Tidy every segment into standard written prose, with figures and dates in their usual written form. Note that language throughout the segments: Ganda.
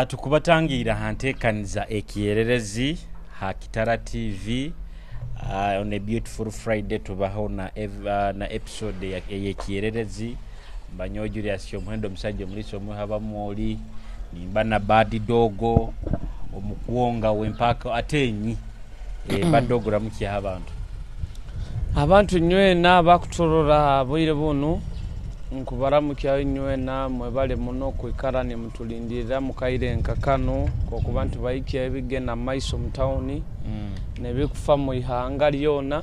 Tukubatangira hantekaniza ekiyererezi ha Kitara TV on a beautiful Friday tubaho na episode ya ekiyererezi banyojuri asyo muhendo musajje muliso muhaba mwoli nimbana badi dogo omukuonga wempaka atenyi badogura muki abantu nywena bakutorora boire bunu nkubara mukya nywena mwebale muno kwikarane mutulindira mukairenka kano ko kubantu bayikya ebigena maiso mtawuni nebikufa mu ihanga lyona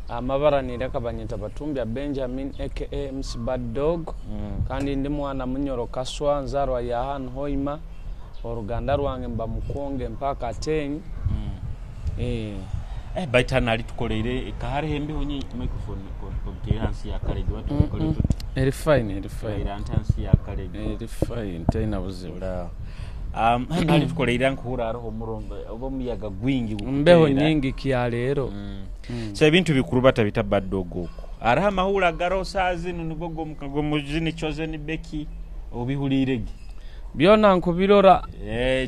amabara nireka banyita batumbi Benjamin aka MC Bad Dog kandi ndi mwana munyoro kaswa nzarwa ya Han Hoima oruganda rwange mba mukonge mpaka atenyi baitana litukoleire kahari hembe honyi microphone ko hansi ya kale watu koleire eri fine hansi ya kale eri fine tena buzibura nali tukoleire nkura roho murombe obo muyaga gwingi mbeho nyingi kya lero so ebintu bikuru batabita Bad Dog uko araha mahula garo sazi nunugogo mukago mujini Chosen Beki obihulirege byona nkubirora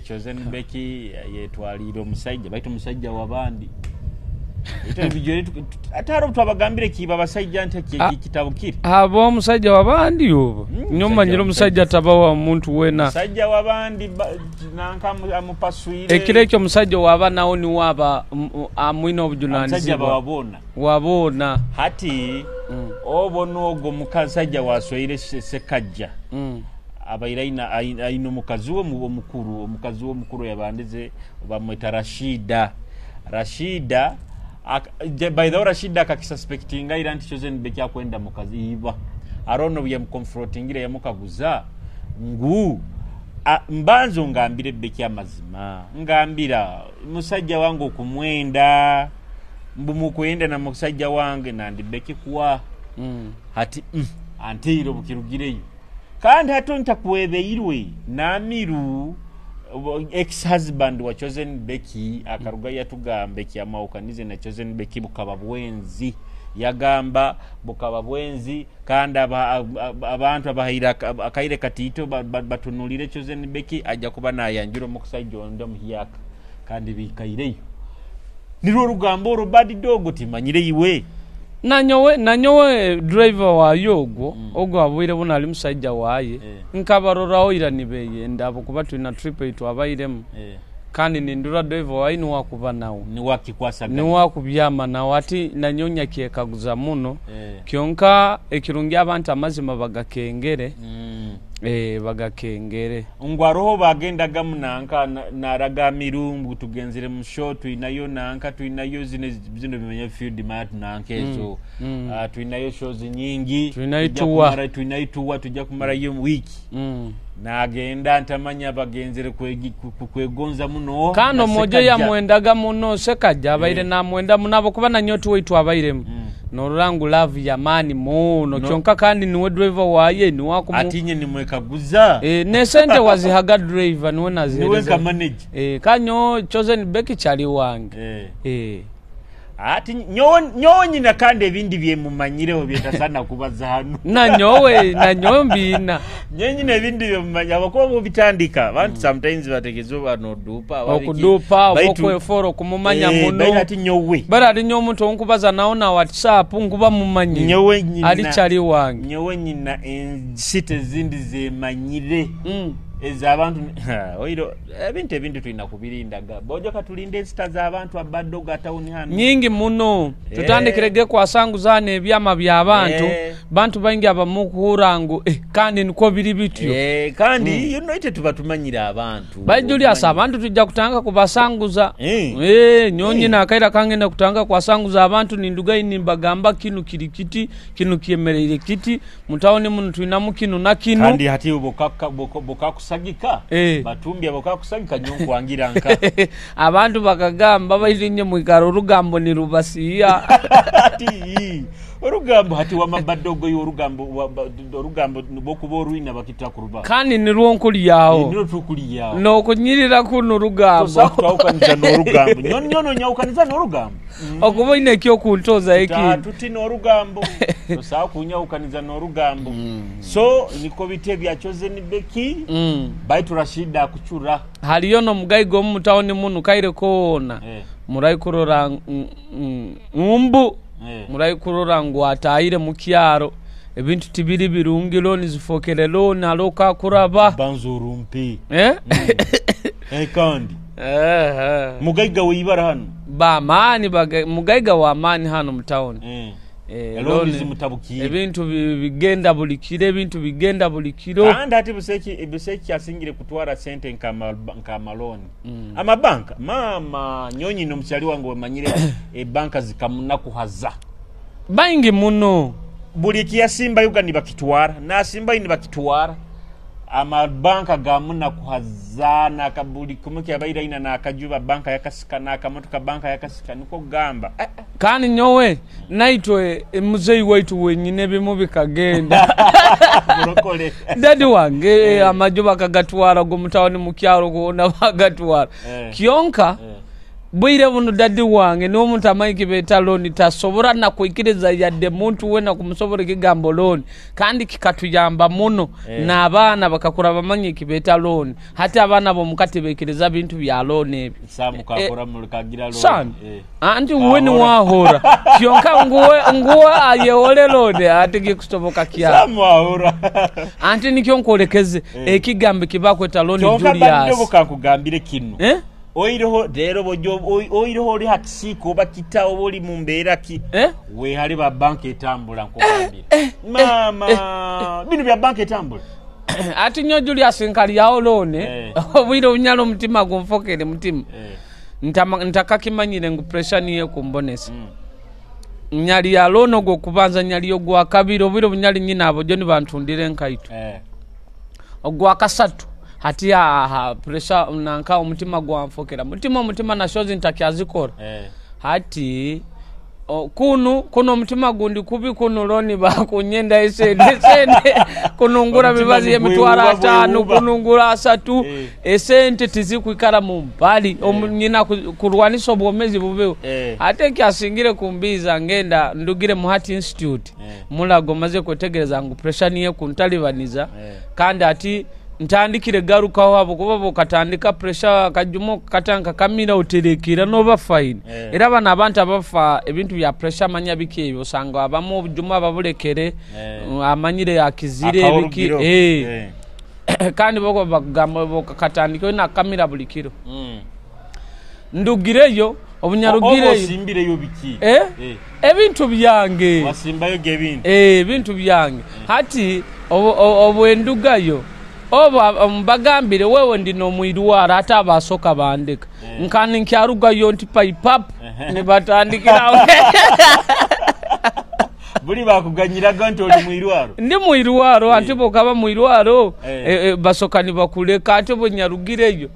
Chosen Beki yetwaliro musajja baitu musajja wabandi ito bijore ataro twabagambire kiba basajja nte kitabo kiri abo musajja wabandi yobo nyoma nyiro musajja tabawa muntu wena musajja wabandi nanka amupasuire ekirekyo musajja waba nawo ni waba amwino obujunanizi wabona hati obonogo mukasajja waswire sekajja abairaina aino mukazi wo mukuru yabandize bamweta Rashida by the way Rashida akakisuspectinga ira anti Chosen Beki akwenda mukazi iba arono bya mconfrontingire yamukaguza ngu mbanzo ngambire Beki amazima ngambira musajja wangu okumwenda mbumukwenda na musajja wange nandi Beki kuwa hati antiro bukirugireyo kandi hato ntakuwebeirwe namiru ex-husband wa Chosen Beki akaruga yatugambe kyamaukanize na Chosen Beki bukababwenzi yagamba bukababwenzi kandi abantu abahira akaire katito batunulire Chosen Beki ajja kuba nayanjiro mukusajja ondo muhiyaka kandi bikaireyo niro rugambo Bad Dog timanyire iwe nanyowe driver wa yogo ogo abwire bona ali musajja waye nkabarora oira nibeye ndabo kuba tuna trip itu abairem kandi nindura driver wayi ni wakuba nawo ni wakikwasaga ni wakubyama nawo ati nanyonya kiekaguza muno kyonka ekirungi abantu amazima bagakengere bagakengere ngwaroho bagenda gamunanka naraga mirumbu tugenzire mu shot inayo nanka tuinayo zino bimenye field mat nankezo tuinayo shows nyingi tuinaituwa tujja kumara yo wiki nagenda ntamanya bagenzire kwegonza muno kano mojo ya mwendaga muno sekajja abaire na mwenda munabo kuba na nyoto wetu abairemu norangu love ya mani muno kyonka kandi niwe driver waye ni wako atinye ni mwekaguza ne sente wazihaga driver niwe nazihereza niwe ka manage kanyo Chosen Beki chali wange ati nyonyi na kande ebindi bye mumanyireho byeta sana kubaza hano na nyombina nyenyi na ebindi bye mumanya abako bitandika abantu sometimes bategezo banodupa okudupa okwe kumumanya muno ati nyowe barati nyomuntu onkubaza naona WhatsApp nkuba mumanye nyowe nyina ali chali wange nyowe nyina site zindi ze manyire eza abantu oiro ebintu tuina kubirindaga bojo katulinde stars abantu Bad Dog atawuni hano nyingi muno tutandikirege kwa sangu zane ebyama byabantu bantu bangi abamukurangu kandi niko biri bityo kandi you know ite tubatumanyira abantu bajuli asa abantu tujja kutanga kubasanguza nyonyi na akaira kangenda kutanga kwa sanguza abantu ninduga inimbagamba kinu kirikiti kinu kiemerere kiti mutawoni muno tuina mukinu nakinu kandi hati bokaka kusagika batumbi aboka kusagika nyonko angiranka abantu bakagamba bayirinye mwikaro rugambo ni rubasiya ati orugambo hati wamabaddogo orugambo bokuba oruina bakita kuruba kandi nirwo nkuli yawo niro tukuli yawo n'okunyirira kuno orugambo twawukaniza n'orugambo nyono nyawukaniza n'orugambo okuba ine ekyokuntoza eki tuti n'orugambo tosawa kunyawukaniza n'orugambo so niko bite byacoze ni beki baitu Rashida akuchura haliyo n'omugayi g'omu mutawuni munu kaire koona murayi kurora umbu murayi kurora ngo atayire mu kyaro ebintu tibiri birungiro nizifokere loni aloka kuraba banzurumpi kandi mugaiga wibara hano bamani mugaiga wa mani hano mutawuni loni zimutabukire ebintu bigenda bulikire ebintu bigenda bulikiro kandi ati buseki asingire kutwara sente nkamaloni amabanka mama nyonyi no mchali wangu wemanyire banka zikamuna kuhaza baingi muno buli kiyasimba yuga ni bakitwara na simba ni bakitwara amabanka gamuna kuhazana kabuli kumuke abaira ina na akajuba banka yakasika na akamotoka banka yakasika niko gamba kandi nyowe naitwe muzeyi waitu wenyine bimu bikagenda burokole dadi wange amajuba kagatwara go mutawoni mu kyaro ko bagatwara kionka bwire buno dadi wange no muntu amayiki beta loni tasobora na kuikiriza yadde muntu wena kumusobora kigambo loni kandi kikatuyamba muno n'abaana bakakura bamanyiki beta loni hata abana bo mukati bekiriza bintu bya loni ebi samukakora mulikagira loni anti weni wahora kionka nguwe ayewole loni atiki kustoboka kya samwahora anti nikyonkolekeze ekigambo kibakweta loni Julius kionka bando bukakugambire kinu oiriho rero bojo oiriho ri hatisiko bakita oboli mumbera ki we hali ba bank etambula nkokambira mama bino bya bank etambula ati nyo Julius nkali yawo lone obwire unyalo mutima gumfokere mutima ntakakimanyire ngu pressure niye kumbonesa nyali ya lono go kubanza nyali yo gwa kabiro obwire bunyali nyina abojo ni bantundire nkaito ogwa kasatu hati ya pressure nanka umutima gwamfokera mutima na shozi ntakyazikora hati kuno mutima gundi kubi kuno loni bakunyenda esende kunungura mibazi emitwara 5 kunungura 3 esente tizikwikara mu mbali omunyina kurwaniso bwomezi bubeo ate kyasingire kumbiza ngenda ndugire mu Heart Institute mulago maze kwetegereza ngo pressure niye kuntalibaniza kandi ati ntandikire garuka wabo kuba bokatandika pressure kajumo katanka kamira uterekira no ba fine era bana abantu abafa ebintu bya pressure manya bike osanga abamo obujuma ababulekere amanyire yakizire biki kandi boko bagamba bokatandika na kamira bulikiro ndugireyo obunyarugireyo osimbireyo biki ebintu byange wasimbayo gebintu ebintu byange hati obwendugayo oba mbagambire wewe ndino muirwara ata abasoka bandika nkani nkyaruga yonti pipap ne batandikira buli bakuganyira ganto oli muirwaro ndi muirwaro antibo kaba muirwaro basoka ni bakuleka atibo nyarugireyo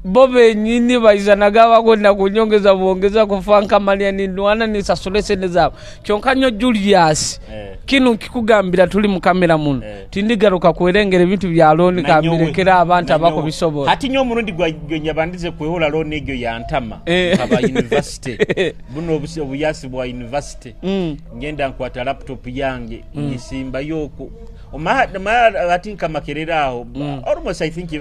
bobe nyini baizanaga bakwenda kunyongeza buongeza kufanka malia ni nwana ni sasolese nezabo kyonkanyo Julius kinu kikugambira tuli mu kamera muno tindigaruka kwerengera bintu bya loni kambirekera abantu abako bisobora hati nyo murundi gwenya bandize kwehola loni egyo ya ntama aba university buno obuyasi bwa university ngenda nkwata laptop yange ngisimba yoko I think makereraho almost I think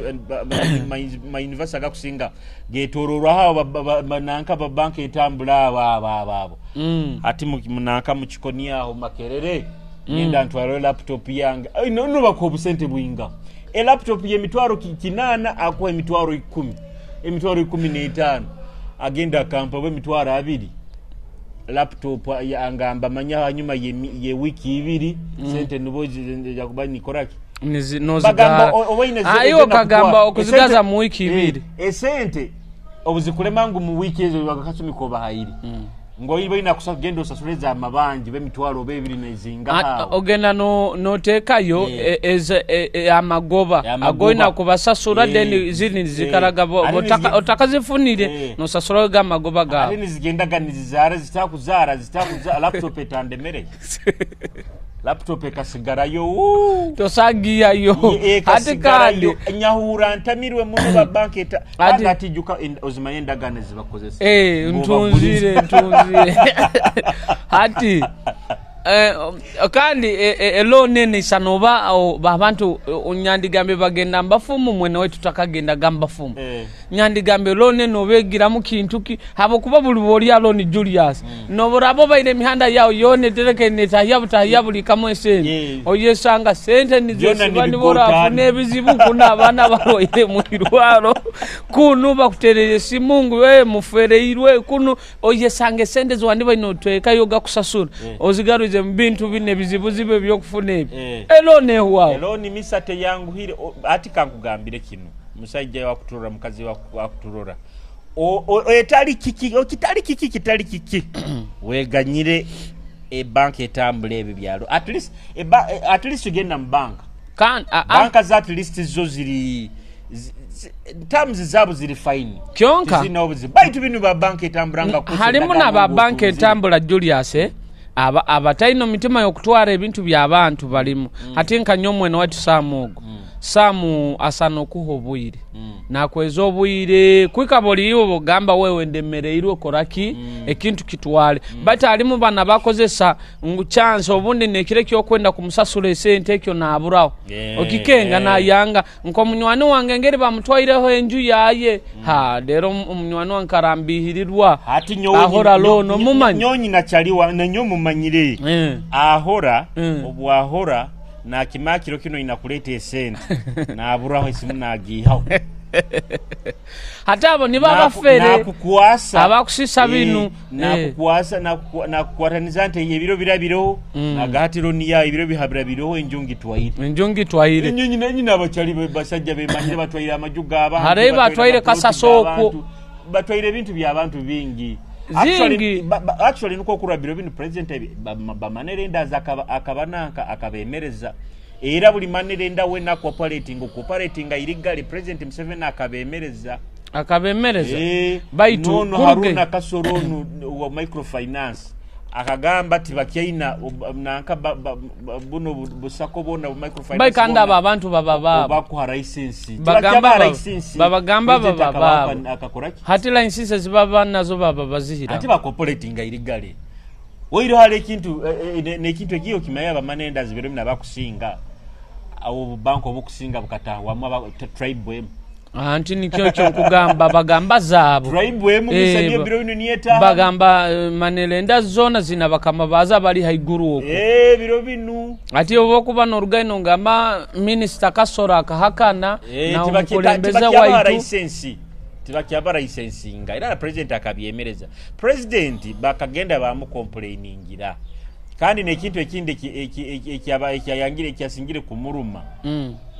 my university agakusinga getororwa hawo bananka ba bank etambula babo ati munanka mu kikoni aho makerere ngenda ntwaro laptop yange no bakobusente bwinga laptop ye mitwaro kinana akwa emitwaro 10 emitwaro 15 agenda kampa we mitwaro 2 laptop angamba manya hanyuma ye wiki 2 sente nuboje yakubani koraki bagamba ayo kagamba okuzigaza mu wiki 2 esente obuzikulemangu mu wiki ezo bakasumi ko bahayiri ngoyina kusagenda osasuleza amabanji bemitwalo bebiri nezinga ogenda no tekayo amagoba agoina kubasasura then zini zikaraga otakazifunire no sasura ga magoba ga ali zigenda ganizizara zitakuzara laptop etandemere laptop ekasigara yo tosagia yo ati kandi nyahura ntamirwe muno ba bank eta agati juka ozimanyenda gane zibakozesa ntunzire ati kandi elo nene sanoba babantu unyandigambe bagenda mbafumu mwene wetu takagenda gamba fumu nyandigambe lo nene obegira mu kintu ki habo kuba buli boli aloni Julius no borabo baire mihanda yao yone tereke neta yabuli kamwe sente oyesanga sente nizesiba ni bora nebizibu kuna abana baroire mu irwaro kunu bakutereye simungu mufereirwe kunu oyesange sente zwandi bainotweka yoga kusasura ozigaru mbintu bine bizibuzibe byokufuna elo ne huwa elo ni misate yangu hire ati kankugambire kino musajja wakuturora mukazi wakuturora etali kitali kiki weganyire bank etambule ebyalo at least ugenda mbank banka za at least zo ziri terms zabo ziri fine kyonka baitu binu ba bank etambulanga kusi halimu na ba bank etambula Julius abataino mitima yokutwara ebintu by'abantu balimu hatinka nyomwe no watu samu asano kuhobwire nakweza obwire kwikaboli iwo bogamba wewe ndemereirwe koraki ekintu kitwale bata alimu bana bakozesa chance obundi nekire kyokwenda kumusasula sente ekyo naburawo okikenga na yanga nko munywani wange ngeri bamutwaireho enju yaye lero munywani wankarambihirirwa ahora lono mumanyi nyonyi nachaliwa na nyomu manyire ahora obwahora na kimakiro kino inakuleta esente na aburaho isimu nagihaho hata abo ni baba fere nakukwasa abakusisa binu nakukwasa nakwatanizante ebiro birabiro nagatiro niya ebiro bihabira biro enjungi twaire nyinyi nabachali basajja bemanyire batwaire amajuga aba hare batwaire kasasoko batwaire bintu byabantu bingi actually nuko kurabiro binu president bamanere akabananka akabemereza era buli manere ndawe na cooperating illegal president Museveni akabemereza baitu no Haruna Kasoronu wa microfinance akagamba tibakyaina nanka buno busako bona microfinance baikanda abantu baba bakwa license babagamba baba hati license zibaba nazo baba bazihira ati ba cooperating illegal oiro hale kintu nekintu ekiyo kimaya ba manenda zibero mina bakusinga abo banko obukusinga bukatangwa mwa tribe anti nikyo kugamba bagamba zabo tribe musabye biro bino nieta bagamba manelenda zona zina bakama baza bali haiguru oko biro bino ati obokuba n'orugano ngamba minister Kasora akahakana na omukulembeza waitu tibakyaba licensinga era president akabyemereza president bakagenda bamu complainingira kandi nekintu ekindi ekyayangire kyasingire kumuruma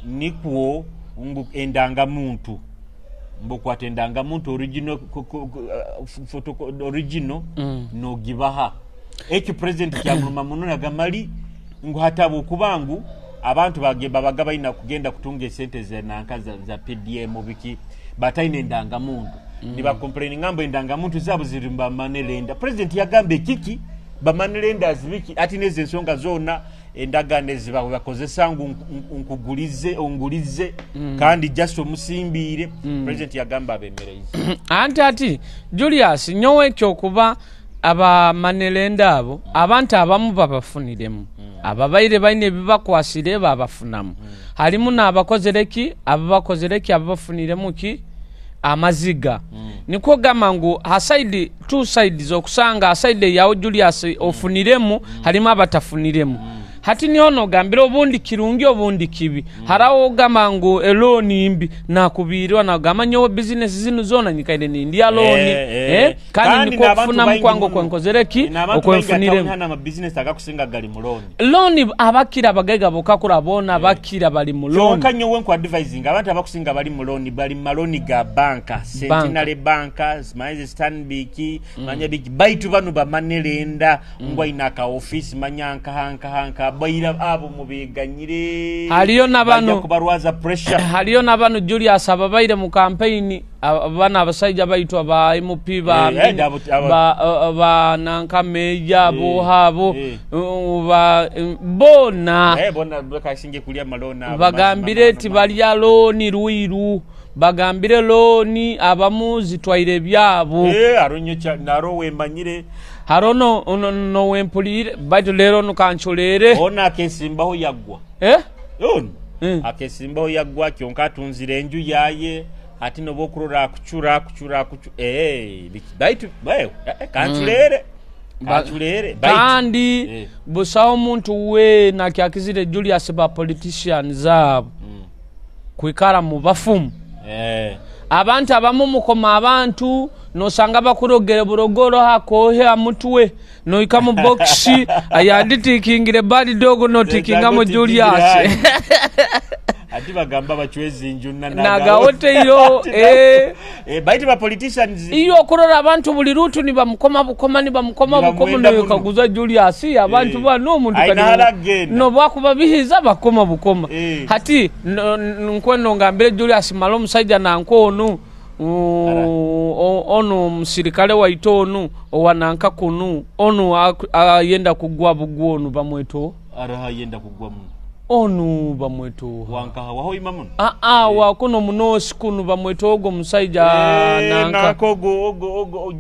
nikwo endanga muntu mbokwata endanga muntu original photo original no gibaha eki president kyamuruma muno nagamali ngo hatabu kubangu abantu bagaba ina kugenda kutunga sente zenanka za PDM biki bataine endanga muntu niba complaining ngambo endanga muntu zabo zirimba manelenda president yagambe kiki bamanelenda azibiki ati neze nsonga zona endagane ziba bakozesa ongulize kandi just omusimbire president yagamba abemereze ati Julius nyowe kyokuba aba manelenda abo abantu abamu babafuniremu ababaire baine bibakwasire babafunamu halimu nabakozereki ababafuniremu ki amaziga niko gamangu hasaidi two sides okusanga aside yawo Julius ofuniremu halimu abatafuniremu hati nyono gambira obundi kirungi obundi kibi harawo gama ngo eloni imbi nakubirwa na gama nyo business zinu zona nyikaide ni ndia loni kandi niko kufuna mkwango kwenkozereki okwenfunire hana ma business akakusinga gali muloni loni abakira bagaiga bokakura bona bakira bali muloni kyonka nyo wenku advising abantu abakusinga bali muloni bali maloni ga banka Centenary banka Smiles Stanbic manya big baitu banu bamanelenda ngwa inaka office manyanka hanka baira abo mubiganyire haliyo nabano kubarwaza pressure haliyo nabano Julius ababaire mu campaign abana abasajja baitwa ba MP ba nanka meja bo habo ba bona bona bakasinge kulia malona bagambire ti bali ya loni ruiru bagambire loni abamuzi twaire byabo aronyo naro wemanyire harono no wempulire baitu lero no kancholere ona kesimbaho yagwa akesimbaho yagwa kyonka tunzire enju yaye ati no bokurora kuchura baitu bayo kancholere kandi busaho muntu we nakyakizire Julius ba politicians zabo kwikara mu bafumu abantu abamumukoma abantu nosanga bakurogere burogoro hakohe amutwe no ikamu boxi ayandikingire bali dogo no tikinga mu Julius ati bagamba bachwezi injuna naga wote yo baiti ba politicians iyo kurora abantu buli rutu ni bamukoma bukoma no kaguza Julius abantu bano omuntu kali no bakubabihiza bakoma bukoma hati nkweno ngambire Julius malo musajja nankonu ono musirikale waitonu owananka kunu ono ayenda kugwa bugwonu bamweto ara ayenda kugwa mu onu bamweto wanka waho imamun wakono munosi kunu bamweto ogo musaija nanka ogo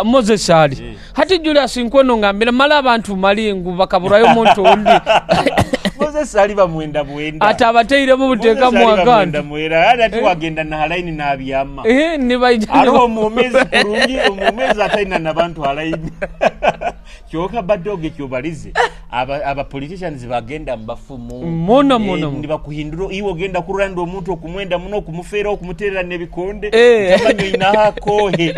Moses Ali hati Julius nkweno ngambira mala abantu malingu bakaburayo muntu undi Moses Ali bamwenda bwenda atabateire mu buteka mu aganda mwera ati wagenda na halaini na abiyama ni bayijana aro mumezi kurungi umumezi ataina nabantu halaini kyoka badoge kyobalize aba politicians bagenda mbafumu mono ndi bakuhinduro iwo genda kuranda omuntu okumwenda muno kumufera okumuterera nebikonde tamanyo inakohe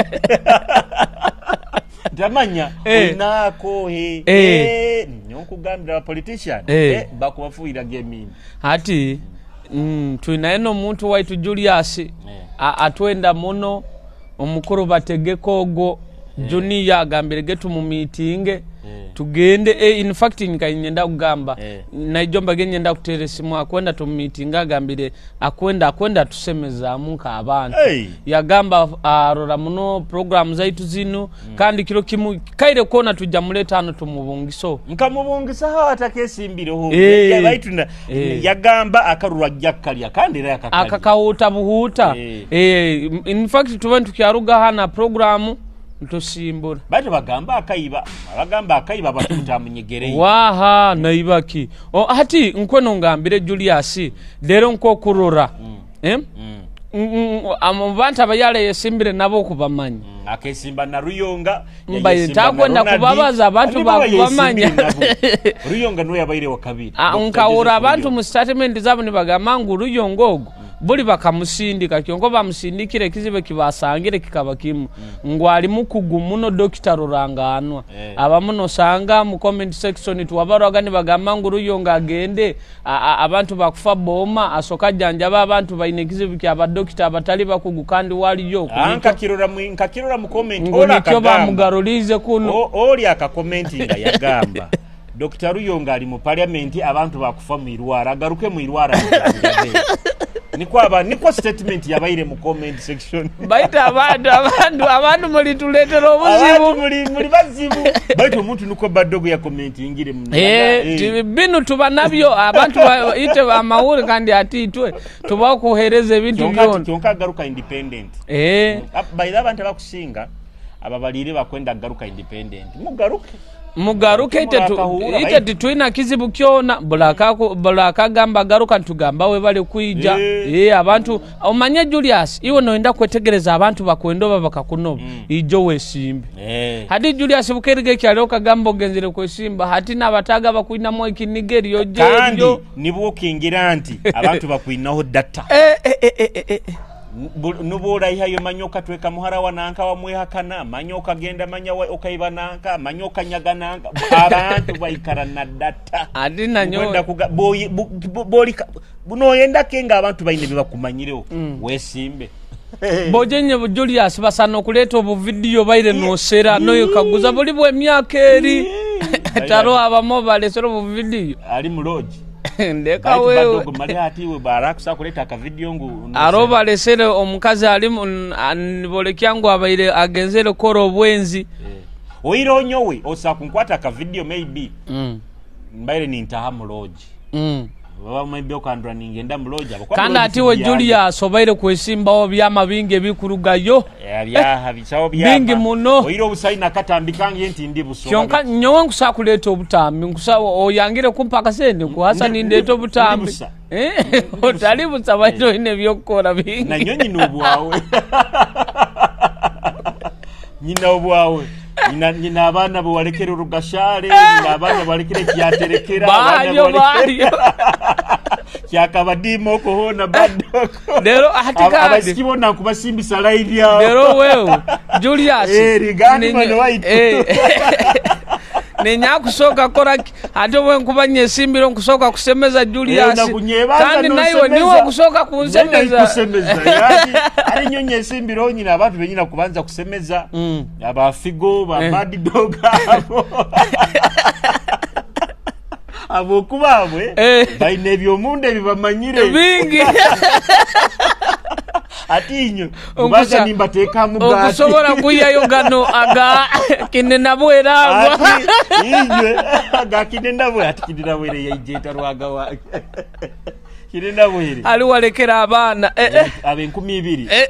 tamanya inakohe nyokugambira politician bakubafuira gaming hati tuinaeno muntu waitu Julius atwenda muno omukuru bategekogo Junior agambire getu mu meeting tugende in fact nikanyenda kugamba naijomba genyenda kuteresimu akwenda tu meeting agambire akwenda tusemeza munka abantu yagamba arora muno program zaitu zinu kandi kiro kimu kaire kona tujamuleta hano tumubungiso nkamubungisa hawa atakesimbiro yabaitu yagamba akarura jakkalya kandi era akakahuta buhuta in fact tubantu kyaruga hana programu ntusimbura bati bagamba akayiba batutamunyegere waha naibaki hati nkweno ngambire Julius lero nko kurora abantu abayale yesimbire nabo kubamanya akesimba na Ruyonga mbayitakwenda kubabaza abantu bakubamanya Ruyonga no yabaire wakabiri nkawura abantu mu statement zabo ni bagamangu Ruyonga ogo buli bakamusindika kyonko bamusindikire kizibe kibasangire kikaba kimu ngwali mukugumuno Dr. Ruranganwa abamuno sanga mu comment section tuwabarwaga ni bagamangu Ruyonga agende abantu bakufa boma asoka janja abantu baine kizibe kyaba Dr. batali bakugukandi wali yo nkakirora mu comment ola kagamba mugarolize kuno oli akakomentinga yagamba Dr. Ruyonga ali mu parliament abantu bakufa mu irwara agaruke mu irwara niko statement yabaire mu comment section baita abantu mulituletera obuzibu muri bazibu baita omuntu nuko badogo ya comment ingire mu binu tubanabyo abantu ite amawuri kandi atitwe tubakuhereze bintu byona kyonka garuka independent baita abantu bakusinga ababalire bakwenda garuka independent mugaruke mugaruke ite tituina kizibu kyona bulaka gamba garuka ntugamba we bale kuija abantu omanye Julius iwe noenda kwetegereza abantu bakwendoba bakakunoba ijo wesimbe hadi Julius bukerige kyalo kagamba ogenzere kwesimba hati nabataga bakuina mo ikinigerio kandi nibo kingira anti abantu bakuinaho data nubura ihayo manyoka tweka muhara wananka wamwehakana manyoka genda manyawe okaibananka manyoka nyagananka abantu bayikarana data adina nyo kwenda boli buno yenda kenga abantu bayine bibakumanyireho wesimbe bojenye Julius basano kuleta obu video baire no sera no kaguza boli bwe myaka eri taro abamo bale sero obu video ali muloji ndeka wewe mali hati we barakusa kuleta ka video ngu aroba lesere omukazi ali nibole kyangu abaire agenzere koro bwenzi oiro nyowe osakunkwata ka video maybe mbaire ni ntaha muloji baba maybe okandra ningenda muloji kandi ati we Julius obaire kwesimba obyama binge bikurugayo bya bisawo bya bingi muno oiro busaina katambikanga yenti ndi buso kyonka nyowe nkusa kuleta obutambi nkusa oyangire kumpaka sende ku Hassan ndeto obutambi otali busabaito ine byokora bingi na nyonyi nobwawe nyina obwawe nyina abana bo walekere rugashare nyina abana balekere kyaterekera abana balekere kyakabadimo ko hona badoko lero hatikade abasikibona kubasimbisa live yao lero wewe Julius rigani mano waitu nenya kusoka kora ate we nkubanye simbiro nkusoka kusemeza Julius kandi nayo niwo kusoka kunsemeza yani ari nyonye simbiro nyina abantu benyina kubanza kusemeza abafigo ba bad dog abo kubabwe baine byomunde bibamanyire bingi atinyo kubaza nimba teka mugati okusobora kuyayo gano aga kinena bweragwa inyo aga kinena bwe atikidira bwere yajeta rwaga wa kinena bwere ali walekera abana abe 12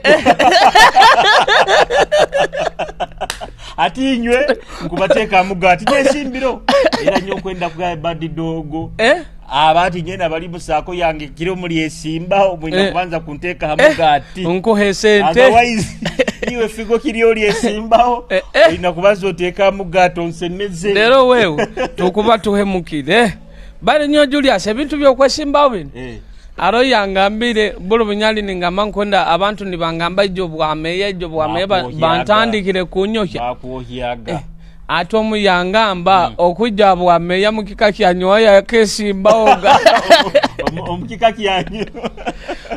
atinywe kubateka mugati nesimbiro era nyo kwenda kwa bad dogo abati nyenda bali busako yange kiro muri esimba omwina kubanza kunteka hamugati unkuhe sente otherwise iwe figo kiriyo li esimba ina kubanza oteka mugati onsemeze lero wewe tukuba tuhemukire bali nyo Julius ebintu byo kwesimba bino aro yangambire bulu bunyali ningamba nkonda abantu nibangamba ijo bwameye bantandikire kunyohya bakuhyaga atomu yangamba okujja bwameya mukika kyanyoya kesimba oga omukika kyanyo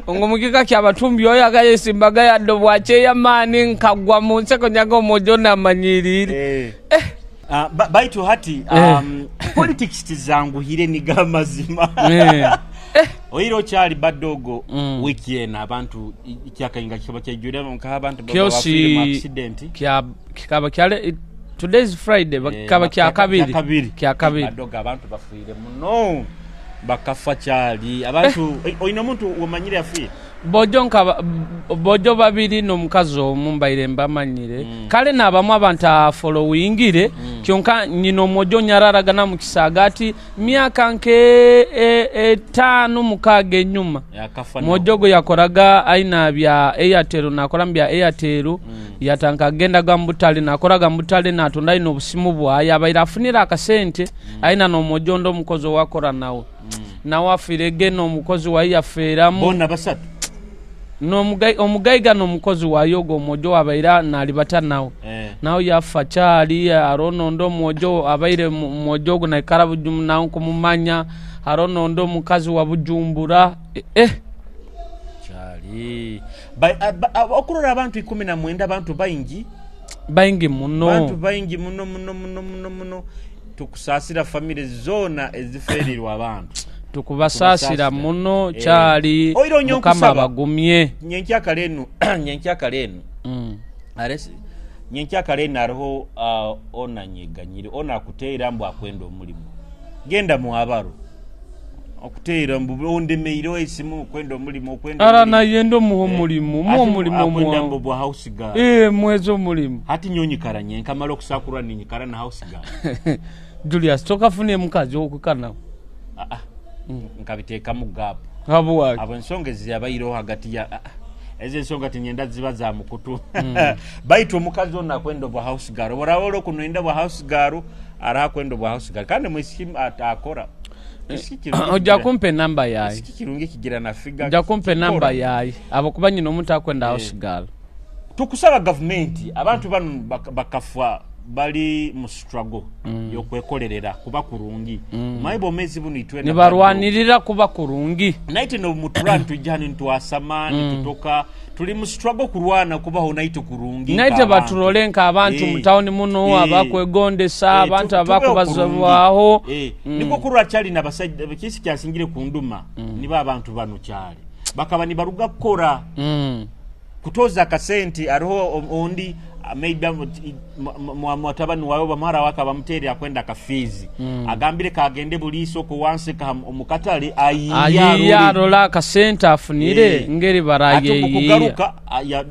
ngomukika kyabatumbi oya gayesimba gaya dobwache ya mani nkagwa munseko nyago mojona manyirire baitu hati politics tizangu hire ni gamazima oiro chali badogo weekend abantu ikyakayinga kiba kyajura nka abantu bafire mu accident kikaba kyale today's Friday bakaba kya kabiri badogo abantu bafire muno bakafa chali abantu oino muntu wamanyire afire bojo babiri no mukazo mumbaire mbamanyire kale nabamu abantu followingire kyonka nyino mojo nyararagana mu kisagati myaka nke 5 mukage nyuma mojogo yakoraga aina bya Airtel nakora mbya Airtel yatanka genda gambutali nakoraga mbutali natonda ino busimu bwa yabaira afunira akasente aina no mojo ndo mukozo wakora nawe nawe afirege no mukozi wa yaferamu bona basatu no omugaiga no mukozi wa yogo mojo abaira nalibata nawo nawo yafa chali arono ndo mojo abaire mojo na karabu nawo kumumanya arono ndo mukazi wa Bujumbura chali okurora abantu 19 abantu baingi muno abantu baingi muno tukusasira family zona eziferirwa abantu tukubasasira muno chali kama bagumye nyenkya kalenu aresi nyenkya kalenu ariho ona nyeganyire ona kuteera mbu akwenda omulimo genda mu abaro okuteera mbonde meiro esimu kwenda omulimu okwenda ara na yendo mu mulimu mu bwa house girl mwezo mulimu hati nyonyi karanye nkamala okusakurwa ninyi kara na house girl Julius tokafune mukazi okukana nkabiteeka mu gap habuwaki abo ensongezi yabayiro hagati ya eze nsonga tinyenda ziba za mukutu baitu omukazi ona kwenda bwa house girl borawolo kunoenda bwa house girl ara kwenda bwa house girl kandi mwisimu atakora ojja kumpe namba yayi sikirungi kigira na figure ojja kumpe namba yayi abo kubanyi no muntu akwenda house girl tukusaba government abantu banu bakafwa bali mu struggle yo kwekolerera kuba kurungi maibo mezi bunu itwe ne barwanirira kuba kurungi naite no muturan tujani ntwasamani tutoka tuli mu struggle kurwana kuba honaito kurungi naite baturolenka abantu mutaoni muno abakwegondesa abantu abakubazwaho niko kurwa chali na basajja kisi kyasingire kunduma niba abantu banu chali bakaba ni baruga kukora kutoza kasenti ariho ondi maybe mwatabani wayo bamara wakaba muteri akwenda kafizi agambire kagende buliso ko wanse ka omukatale ayiyarola ka center afunire ngeri baraye kugaruka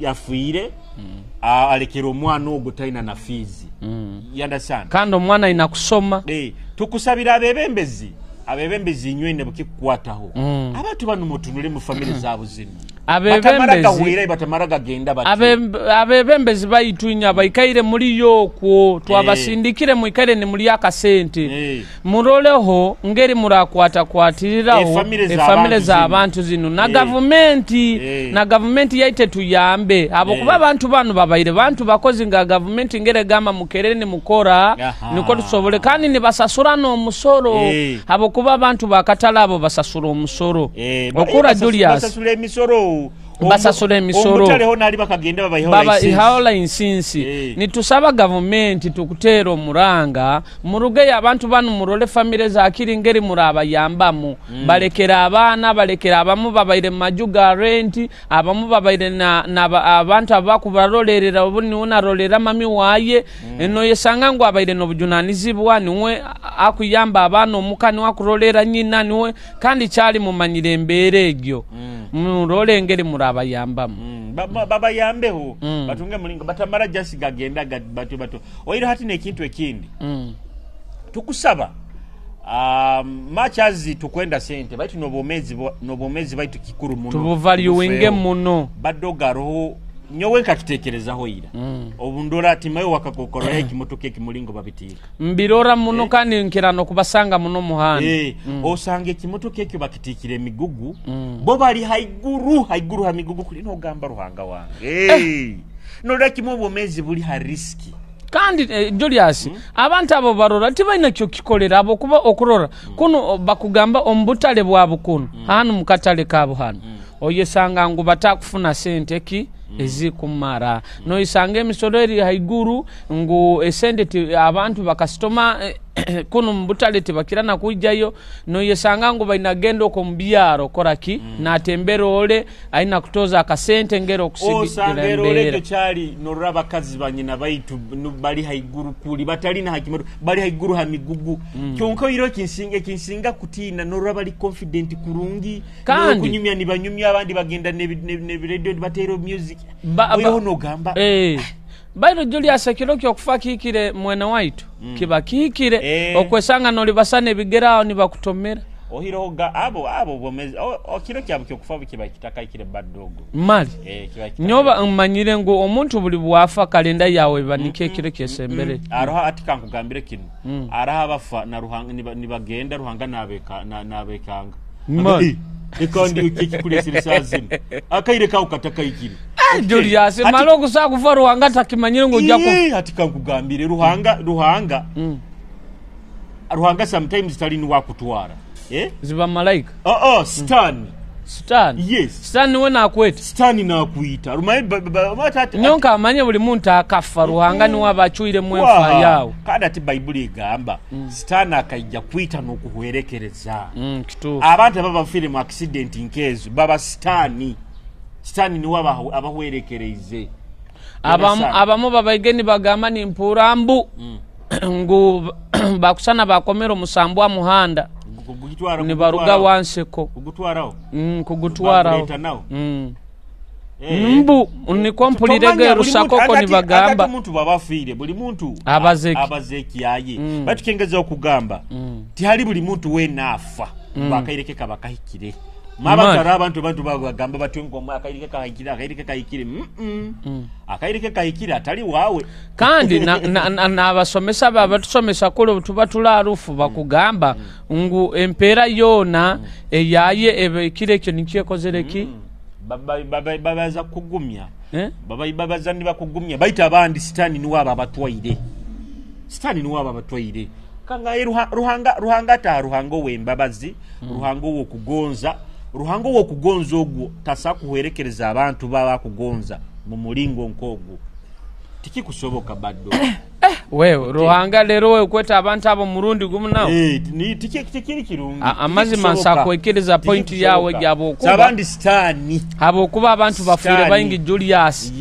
yafuire alekero mwana ogutaina na fizi yanda sana kandi omwana inakusoma tukusabira abebembezi nywene bukikwataho abantu banu mutunule mu family zabo zino abebembezi bayitunya bayikaire muri yokwo twabasindikire muikaire ni muri akasente muroleho ngeri murakwata kwatiriraho family za abantu zino na government yaite tuyambe abo kuba abantu banu babaire bantu bakozi nga government ngere gama mukerene mukora niko tusobole kandi ni basasura no musoro abo kuba abantu bakatala abo basasura omusoro okura Julius basasura emisoro basasura emisoro omutaleho nali bakagenda baba ihaola insinsi nitusaba government tukutero muranga muruge abantu banu murole family za kiringeri muraba yambamu balekera abana balekera abamu babaire majuga rent abamu babaire na abantu abakubarolerera obuni unarolera mami waye eno yesanga ngo abaire no bujunanizibwa niwe akuyamba abana omukani wakurolera nyina niwe kandi cyali mumanyire mbere egyo murole ngeri muraba yambamu baba yambeho batunge mulingo batamara just gagenda bato oira hati ne kintu ekindi tukusaba machazi tukwenda sente baitu nobomezi baitu kikuru muno tubuvaluinge muno badogaro nyowe kakitekerezaho ira obundola timayo wakakokora ekimotoka ekimulingo babitika mbirora muno kandi nkirano kubasanga muno muhanda osange ekimotoka ekyo bakitikire emigugu bo bali haiguru ha migugu kuli no gamba ruhanga wange nolwa kimobo mezi buli ha riski kandi Julius abantu abo barora tibaina kyo kikolera abo kuba okurora kuno bakugamba ombutale bwabo kuno hanu mukatale kabo hanu oyesanga ngo batakufuna sente ki ezikumara no isange misoreri haiguru ngo esende abantu bakastoma kuno mbutale tibakirana kujayo no yesanga ngo bainagendo ko mbyaro koraki na tembero ole aina kutoza akasente ngero okusigikira mbere cyali no rabakazi banyina baitu bali haiguru kuli batalina hakimoto bali haiguru ha migugu kyonko iro kinsinga kutina no rabali confident kurungi no kunyumya ni banyumya abandi bagenda ne radio batero music oyo no gamba Bairo Julius Kirokyo okufakikire mwena waitu kibakikire okwesanga noli basane bigeraho ni bakutomera ohiroga abo bomezi okiro kyabukyo kufa bikibakitaka ikire badogo mali nyoba mmanyire ngo omuntu buli bwafa kalenda yawe banike kire kyesembere aroha atikangu gambire kinu araha bafa na ruhanga nibagenda ruhanga nabekanga mali ikondi ukikikulisiri sazini akaire ka ukataka ikiri Julius malo kusa kufa ruhanga takimanyire ngo jako atikangu gambire ruhanga sometimes tali ni wakutwara ziba malaika Stan yes Stan we nakwete Stan nakuita rumaye matata nyonka amanye buli muntu akafa ruhanga ni wabachuire mwefa yawo kada ati Bible igamba Stan akaija kuita no kuhwerekereza kitu abantu baba film accident inkezo baba Stan ni waba abahwerekereze abamu babaigeni bagamba ni mpurambu ngo bakusana bakomero musambwa muhanda ne baruga wanseko kugutwaraho mbu nikompulirege rusakoko nibagamba omuntu babafiire buli muntu abazeki yaye batukengeza okugamba tihali buli muntu wenafa bakaireke kabakahikire mabakara abantu bagamba batwengo akaireke kahikire akaireke kahikire atali wawe kandi n'abasomesa babatusomesa kulo tubatularufu bakugamba ngu empera yona eyaye ebekire ekyo nikyekozereki babaza kugumya babaza ni bakugumya baita abandi sitani niwaba abatwaire kanga ruhanga ta ruhango wembabazi ruhango wo kugonza ogwo tasa kuherekereza abantu baba kugonza mu mulingo nkogwo tikikusoboka baddo wewe ruhanga lero we kweta abantu abo murundi gumu nawo ni tikiri kirungi amazima nsakwekereza point yawe jabo kuba sabandi sitani abo kuba abantu bafire bayingi Julius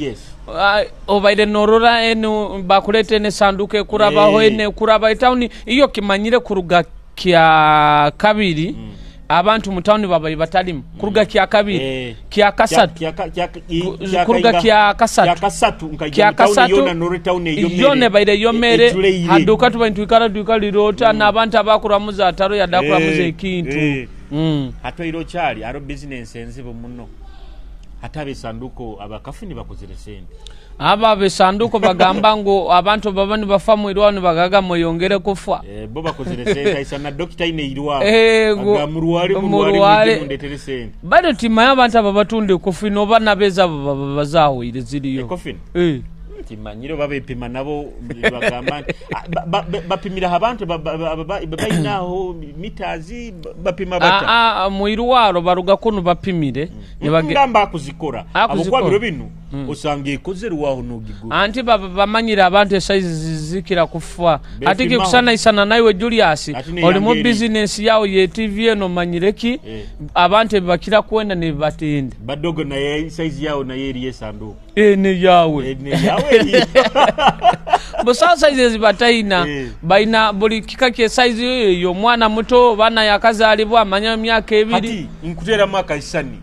obaide norora eno bakulete ne sanduke kurabaho ene kuraba town iyo kimanyire kuruga kya kabiri abantu mu town babayi batalimu kuruga kya kabiri kya kasatu kuruga kya kasatu yona nore town yone baide yomere haduka tubantu ikara lirota nabantu abakuramuza ataro yadakuramuza ekintu hatwairo cyali aro business enzibo muno hatabe sanduko abakafuni bakozere sente aba besanduko bagamba ngo abantu babani bafamu irwano bagaga moyongere kufa bo bakozere sente isana doctor ine irwa agamurwari mundetere sente bado tima y'abantu babatunde kufi no bana beza bazaho ire ziriyo kofini timanyiro babepima nabo bagamba bapimira abantu babayinaho mitazi bapima bata muirwaro baruga kuno bapimire ngamba kuzikora abokwa biro binu usangiye kozerwaho nugigura anti bamanyira abantu size zikira kufa atike kusana isana nawe Julius oli mu business yawo ye TV no manyireki abantu bakira kwenda ne batende badogo na size yawo na yeri yesandu ne yawe bosasa size bataina baina buli kikake size yo mwana muto bana yakazalibwa amanya myaka ebiri ati nkutera maka isani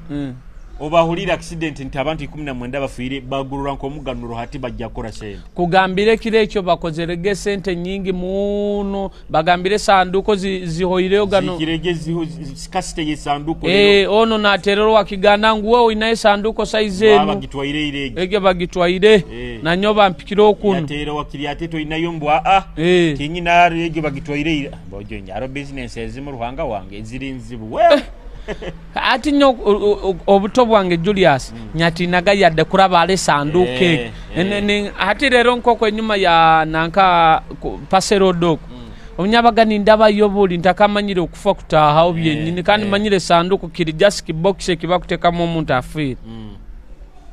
obahulira accident nti abantu 19 bafuire bagurura nko muganuro hati bajja kora sente kugambire kire ekyo bakozerege sente nyingi muno bagambire sanduko zihoireyo gano zikirege zikasite ye sanduko ono naterero wakigana nguwe inaye sanduko size eno bagitwaire irege ege bagitwaire na nyoba mpikiro okuno yatero wakiriate to inayo mbwa kinyina rege bagitwaire bojo nyaro business ezimu ruhanga wange ezirinzibu we ati nyo obuto bwange Julius nyati naga yadde kuraba ale sanduke ati rero nkoko enyuma ya nanka pasero dog omunyabagani ndaba yobuli ntakamanyire okufa kutaha obyenyini kandi manyire sanduku kiri just box kibakuteka mu muntu afire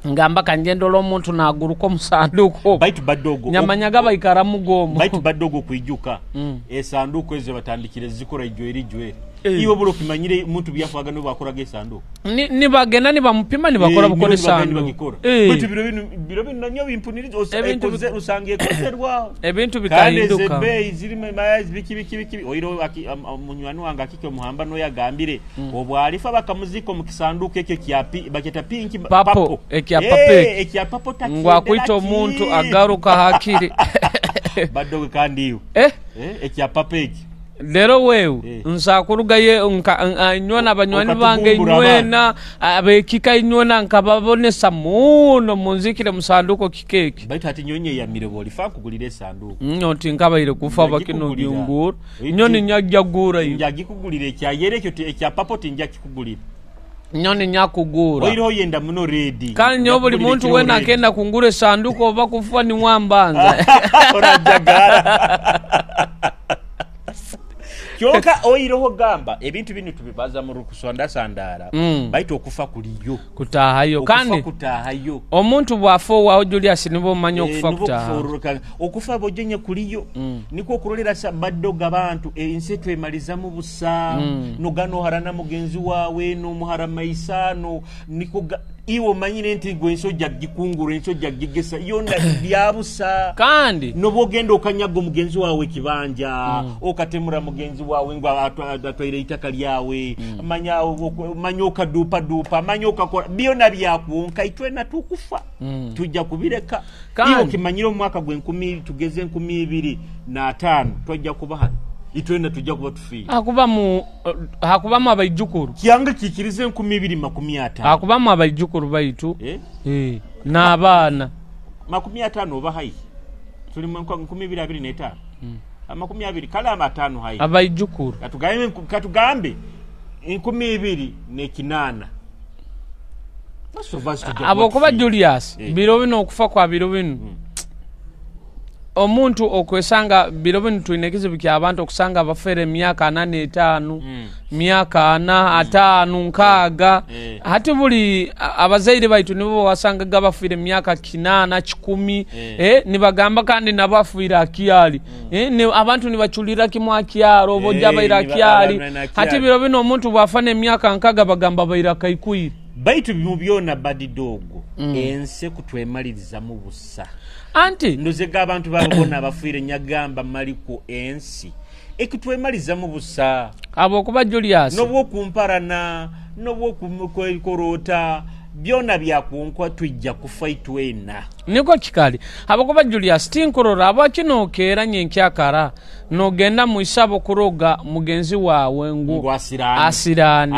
ngamba kanjendo lo muntu naguruko musanduko baitu badogo nyamanyaga bayikara mugomo baitu badogo kuijuka sanduko eze batandikire zikora ijweri iyo bulo kimanyire muntu byafaga no bakora gesanduko ni bagena ni bamupima ni bakora bukore sanduko baitu biro nanyo bimpunirizo osekoze usangiye koserwa ebintu bikahinduka kandi zebe zirime mayazi biki oiro munywani wanga kike muhamba no yagambire obwalifa bakamuziko mu kisanduko ekyo kyapi baketa pinki papo ekya papo taki ngwa kwita omuntu agaruka hakiri badogo kandi iyo ekya papeki lero wewe nsakuruga ye nyona banywani bange nywena abekika nywona nkababonesa muno munzikire musanduko kikeki baita ati nyonye ya mirebo lifa kugulire sanduko nyoti nkabaire kufa bakino byunguru nyoni nyajagura yo njagikugulire kya yerekyo ekya papoti njagikugulire nyoni nyakugura oiro yenda muno ready kandi nyobuli muntu wena akenda kungure sanduko oba kufa ni mwambanza orajagara kyoka oiroho gamba ebintu binu tubibaza mu rukusonda sandara baito okufa kuliyo kutahayo kandi kutahayo omuntu bwafo waho Julius nibo manyo okufa kutaha okufa bojenye kuliyo niko kurolera sabadoga abantu insetwe maliza mu busa no gano harana mugenzi wawe no muharama isano niko iwo manyine nti gwenso jagikunguru enso jagigesa yonda byabusa kandi no bogendo okanyago mugenzi wawe kibanja okatemura mugenzi wawe ngwa atwaire itaka lyawe manya okadupa manya okakora byona byakuonka itwena tukufa tujja kubireka iyo kimanyiro omwaka gwe 10 tugeze 2025 tujja kuba hano itwena tujja kuba tufi hakuba mu abayijukuru kyanga kikirize 2025 hakuba mu abayijukuru baitu n'abaana 50 oba hayi tuli mu 2025 20 kala amatano hayi abayijukuru katugambe 2028 abokuba Julius biro bino okufa kwa biro bino omuntu okwesanga biro bino tuinekize bikya abantu okusanga abafere myaka 8 myaka 4 5 nkaga hati buli abazaire baitu nibo wasanga gabafire myaka 8 10 nibagamba kandi nabafira akiyali ni abantu nibachulira kimwa kiyaro bojja baira kiyali hati biro bino omuntu bwafane myaka nkaga bagamba baira kaikuiri baitu bimubyona badidogo ense kutwemaliriza mu busa anti ndozega abantu babona abafuire nyagamba maliko ensi ekutwemaliza mu busa abo kuba Julius nobwo kumparana nobwo kumkorota byona byakunkwa tujja kufa itwena niko kikali abo kuba Julius tinkorora abo kino kera nyenkyakara no genda mu isabo kuroga mugenzi wawe ngu asirane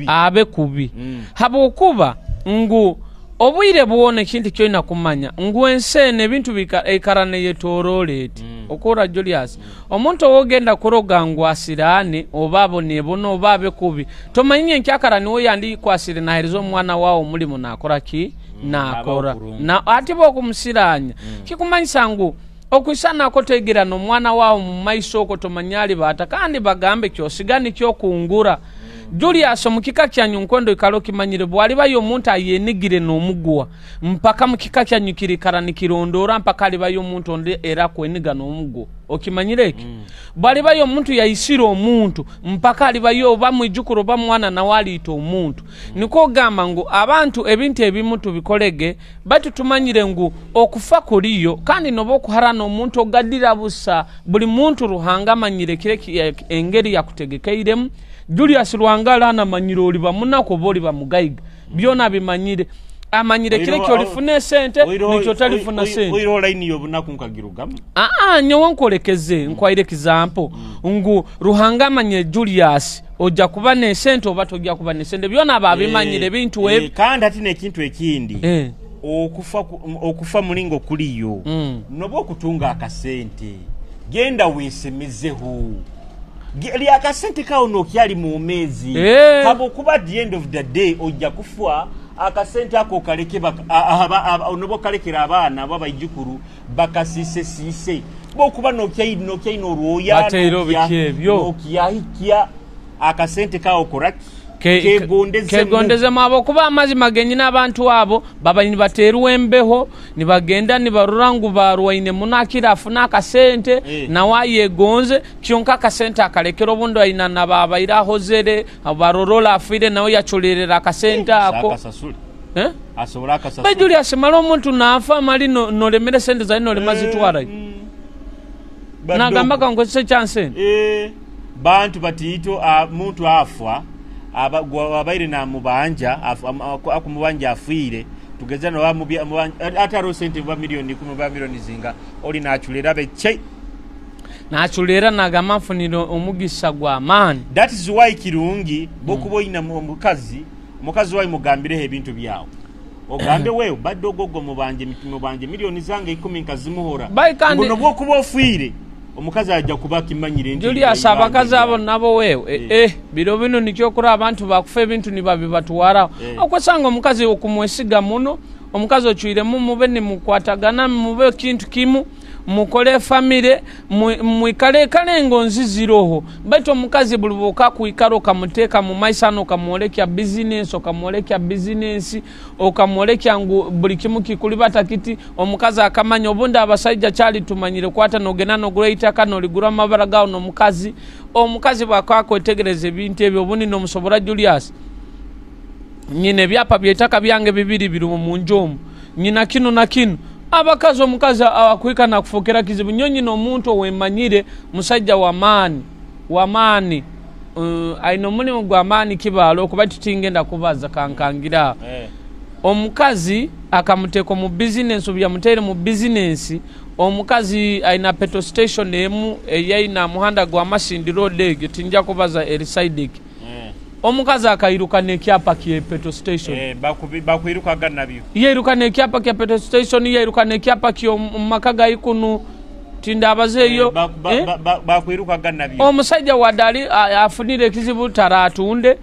abe kubi habo kuba ngu obwire buone kintu kyoina kumanya ngwensene bintu bikarane yetoroleti okora Julius omuntu ogenda kuroga ngwasirane obabo nebono babe kubi tomanye nkyakara niwo yandi kwasire na herizo mwana wao mulimo nakora ki nakora na atibo kumusiranya kikumanyisa ngu okwisana akotegera no mwana wao mu maiso okotomanyali bata kandi bagambe kyosigani kyokungura Julius mukika kyanyu nkondo ikalo kimanyire bwali bayo omuntu ayenigire no mugwa mpaka mukika kyanyu kirikarani kirondora mpaka ali bayo omuntu onde era kweniga no mugwa okimanyire iki bwali bayo omuntu yayisira omuntu mpaka ali bayo bamwijukuro bamwana na wali ito omuntu niko gamba ngo abantu ebintu ebimutu bikolege batu tumanyire ngu okufa kuliyo kandi nobo kuharana omuntu ogadira busa buli muntu ruhanga manyire kire engeri ya kutegekeiremu Julius Rwangala na manyiro oli bamunako boli bamugaiga byona bimanyire amanyire kile kyo lifune sente nicho talifuna sente oiro line yo bunaku nkagirugamu nyo nkolekeze nkwaire example ngu ruhanga manye Julius oja kuba ne sente obato oja kuba ne sente byona babimanyire bintu we kandi ati ne kintu ekindi okufa mulingo kuliyo nobo kutunga akasente genda wesemizeho Geli akasente kao no kyali mu mezi habo kuba the end of the day ojja kufwa akasente ako kaleke onobo kalekera abana babayijukuru bakasise bo kuba no kyayi no roya batero bikebyo no kyahikia akasente kao koraki kegondeze mabo kuba amazi magenyi n'abantu abo baba ni bateru embeho ni bagenda ni barurangu barwaine munakira afuna akasente na wayegonze kyonka akasente akalekero bundo ayina na baba irahozere abarorola afire nawo yacholerera akasente ako asobola akasasula bajuli asemalo omuntu nafa mali no lemere sente za no lemazitwara nagamba kango se chance bantu batito muntu afwa abaire na mubanja akumubanja afire tugeza no ataro sente ba milioni 10 ba milioni zinga oli nachulera be chei nachulera nagamafuniro omugisa gwa man that is why kirungi bokuboyina mukazi wayi mugambire ebintu byawo ogambe wewe baddo gogo mubanje milioni zange 10 nkazimuhora ngono bokuba ofire omukazi ajja kubaki manyire ndi Julius abakazi abo nabo wewe biro bino nikyo kuri abantu bakufa ebintu nibabi batuwara okwasanga omukazi okumwesiga muno omukazi ochuire mube ni mukwatagana mube kintu kimu mukole family mwikale kale ngonziziroho beto omukazi buluboka kuikaro kamuteka mu maisano kamolekya business okamolekya ngu buli kimu kikulibata kiti omukazi akamanya obunda abasajja chali tumanyire kwata nogena no greater kano ligura mabara gawo no omukazi bakako tegereze bintu ebyo buni no musobora Julius nyine byapa byetaka byange bibiri birumu munjomu nyina kino na kino abakazi omukazi akwika na kufokera kizibu nyonyi no muntu owemanyire musajja wa mani wamaani aina omulimu gw'amaani kibaalo okuba tutingenda kubaza kankangira omukazi akamuteeka mu bizinensi obu yamuteere mu bizinensi omukazi aina petrol station emu eyaina muhanda gwa Masindi road egyo tinja kubaza erisaideki omukazi akayiruka n'ekyapa kye petrol station bakwiruka gannabyo yeeruka n'ekyapa kya petrol station yeeruka n'ekyapa kyo mu maka ga Ikunu tinda abazeeyo bakwiruka gannabyo omusajja wadali afunire ekizibu taratunde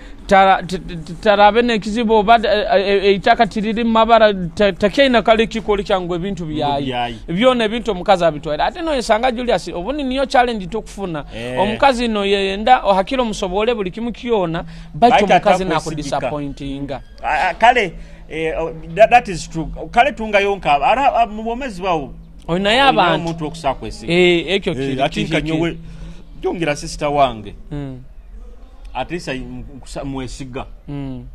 tarabe n'ekizibu oba eitaka tiriri mabara takeina kale kikoli kyangu ebintu byayi byona ebintu omukazi abitwera ate no yesanga Julius obuni niyo challenge tukufuna omukazi no yenda ohakiro musobole buli kimu kiona bait omukazi na ku disappointinga kale that is true kale tunga yonka ara mubomezi bawo oyina y'abantu omuntu okusakwese ekyo kiri atinka nyowe jongira sister wange atrisa mwesiga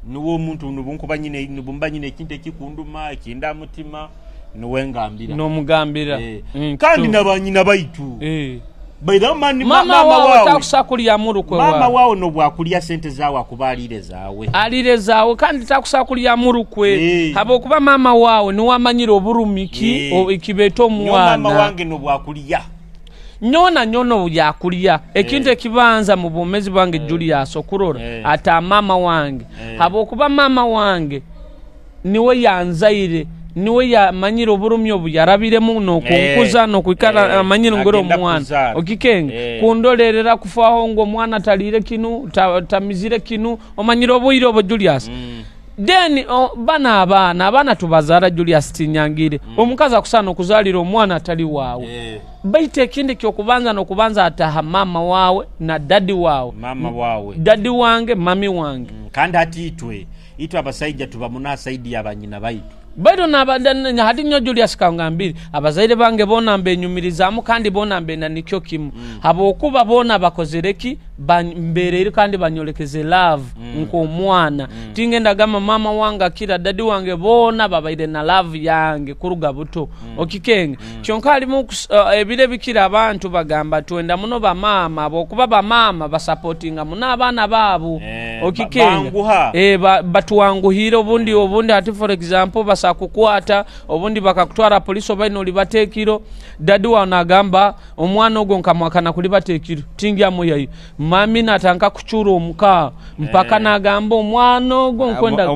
nuwo omuntu nubunkuba nyine nubumba nyine ekintu ekikunduma ekinda mutima nuwe ngambira no mugambira kandi nabanyina baitu baida mama wao takusakulya murukwe mama wao no bwakulya sente zawe akubalire zawe alire zawe kandi takusakulya murukwe habo kuba mama wao ni wamanyira oburumiki ikibeto mwana mama wange no bwakulya nyona nyono yakulya ekintu ekibanza mu bumezi bwange Julius okurora ata mama wange habo kuba mama wange niwe yanzaire niwe yamanyira oburumi obu yarabiremu n'okunkuza n'okwikara amanyira ngoro omwana okikenge kundolerera kufaho ngo omwana talire kinu tamizire kinu omanyira obwire obo Julius then abana tubazara Julius tinyangire omukazi akusana okuzalira omwana atali waawe baite ekindi kyokubanza n'okubanza ataha mama wawe na daddy wawe mama wawe daddy wange mami wange kandi atitwe abasajja tuba munasaidi y'abanyina baitu bado nabadanya hadi nyo Julius kangambiri abazaire bange bona mbenyumirizamu kandi bona mbena nikyo kimu habo okuba bona bakozereki mbereri kandi banyolekeze love nko mwana tingenda gama mama wanga kira dadi wange bona babaire na love yange kuruga buto okikenge kyonkali mu ebire bikira abantu bagamba twenda muno ba mama bokuba ba mama basupportinga muno abana babu okikenge batuwanguhira obundi ati for example basakukwata obundi bakakutwara police obaino libatekiro dadi wanagamba omwana ogo nkamwakana kulibatekiro tingya muyayo mami natanka kuchura omuka mpaka nagamba omwana ogo nkwenda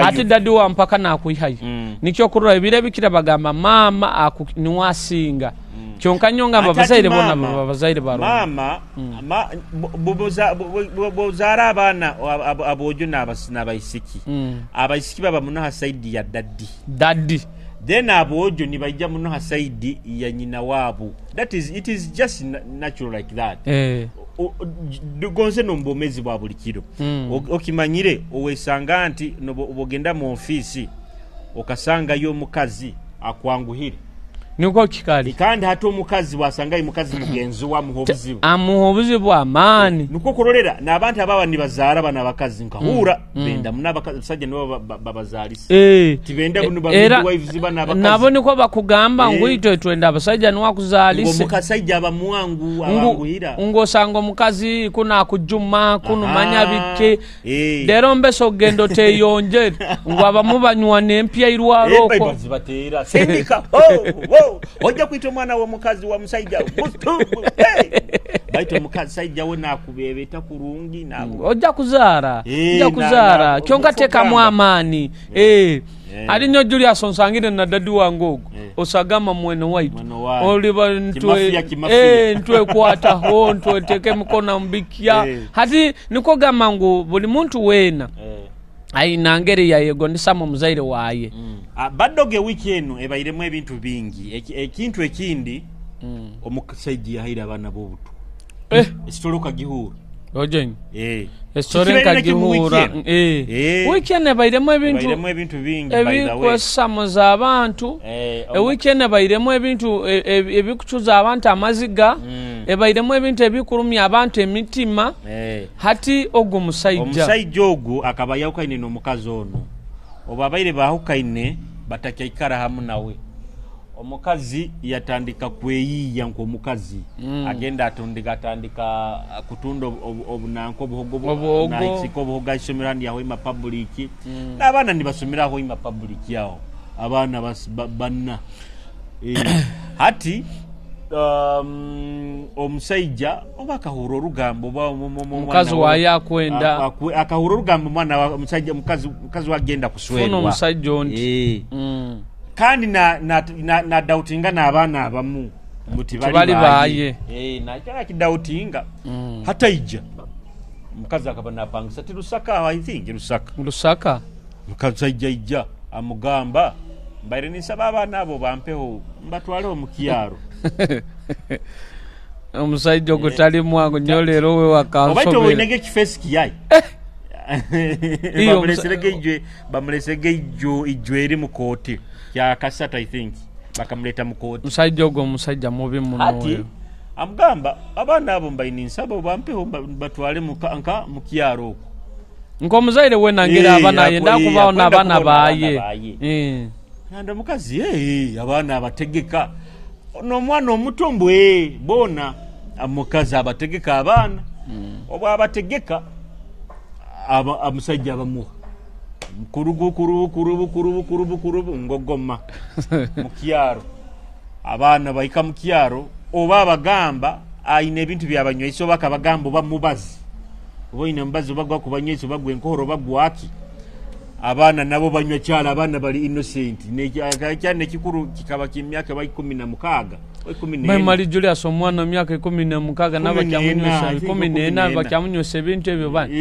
ati dadi wa mpaka nakuihayo nikyo kurura ebire bikira bagamba mama akuniwasinga kyonka babazaire bona babazaire baro mama bozara abana abojo n'abayisiki abayisiki baba muno ha side ya daddy then abojo ni bajja muno ha side ya nyina wabo it is just natural like that gonse nombomezi bwa bulikiro okimanyire owesanga nti obogenda mu office okasanga yo mukazi akwanguhire niko kikali kandi hato mukazi wasanga mukazi mugenzi wa muhobuzibu amuhobuzibu bwa mani nuko kororera nabantu ababa nibazara bana bakazi nkahura benda munabakazi sajja no babazalise tibenda bunu babindi wives bana bakazi nabo niko bakugamba ngwito twenda abasajja no wakuzalise ngo mukasajja abamuwangu abanguhira ngo sango mukazi kuna kujuma kuno manya bike dero mbeso gendo teyonje ngo abamubanywa nempya irwaroko bazibatera sindika ojja kwita mwana wa mukazi wa musajja baito mukazi sajja wona kubebeta kurungi nabo ojja kuzara kyonka teka mu amani ali nyo Julius onsangire na dadi wangu osagama mweno waitu oliba ntwe kwata ho ntwe teke mukona mbikia hati niko gamangu buli muntu wena aina ngeri ya yegondisa mu muzaire waye badoge weekend ebairemu ebintu bingi ekintu ekindi omukasaiji yahira abana bobutu esitoloka gihura ojenye esitore kagihura weekend ebairemu ebintu bingi by the way ebikusamuza abantu weekend ebairemu ebintu ebikutuza abantu amaziga ebairemu ebintu ebikurumya abantu emitima hati ogo omusajja ogu akaba yawukaine n'omukazi ono oba abaire bahukaine batakyayikara hamu nawe omukazi yatandika kweyiya nk'omukazi agenda atandika kutunda obunanko obuhogo naisika obuhogo aisomera ndi aho ima public n'abaana nibasomera aho ima public yaho abaana banna hati omusajja oba akahura olugambo mukazi waye akwenda akahura olugambo mwana omusajja mukazi wagenda kuswerwa funo omusajja onti kandi na doubtinga n'abaana abamu muti bali baye nakya kidautinga hata ija mukazi akaba napangisa ti Lusaka I think Lusaka mukazi ija amugamba mbaire nisaba abaana abo bampeho mbatwale omukiyaro omusajja ogutali mwangu nnyo leero we wakansobera obaito oyinage ekifeesi kiyayi bamulesege ijjo eri mu kooti kya kasata I think bakamuleta mu kooti omusajja ogwo omusajja mubi muno ati amugamba abaana abo mbaine nsaba bampeho batwale mu kiyaro okwo nk'omuzaire we nangera abaana yenda kubaawo n'abaana baaye nanda mukazi abaana abategeka n'omwana omutombo bona amukazi abategeka abaana oba abategeka amusajja abamuha kurubu ngogoma mukiyaro abaana bayika mukiyaro oba abagamba ayina ebintu byabanywaisa oba kabagamba oba mubazi oba ina mubazi bagwa kubanywaisa bagwa enkoro bagwaki abaana nabo banywa cyala abaana bali innocent cyane kikuru kikaba kimyaka ba 16 Mali Julius omwana myaka 16 n'abakyamunyosa 14 bakyamunyosa ebintu ebyo bana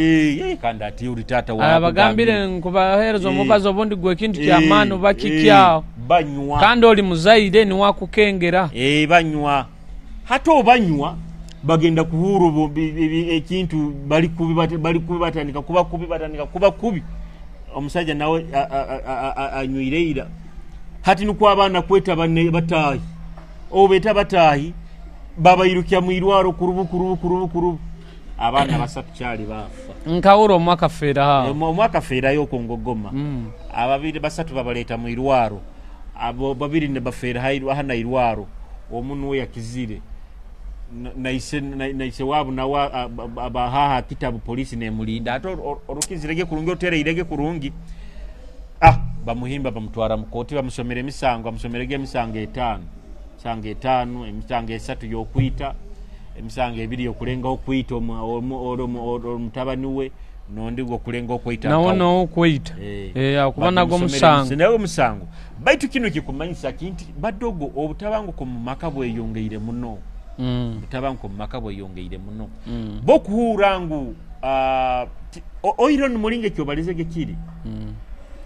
kandi ati uri tata wa abagambire nkubaherezo mubazo bondi gwe kintu ky'amaano bakikyawo banywa kandi oli muzaire ni wakukengera banywa hata obanywa bagenda kuhuru ekintu bali kubibatandika kuba kubi omusajja nawe anywireira hati nuko abaana kweta banne batayi obeta batayi babayirukya mu irwaro kurubu abaana basatu cyali bafa nkawuro mwaka fera yoko ngogoma ababiri basatu babaleta mu irwaro abo babiri ne bafera hana irwaro omuntu we yakizire naise wabu na abahaha kitabu polisi ne mulinda ato orukizirege kurungi otere irege kurungi bamuhimba bamutwara mukoti bamusomere misango bamusomerege emisango 5 emisango 3 yokwita emisango 2 yokulenga okwita omutabani we nondi gokulenga okwita nawo okwita akubana go musango nawo musango baitu kino kikumanyisa kinti badogo obutabango ko mumaka bweyongeire muno butabango mumaka bweyongeire muno bokuhurangu oiron mulinge kyobalizege kiri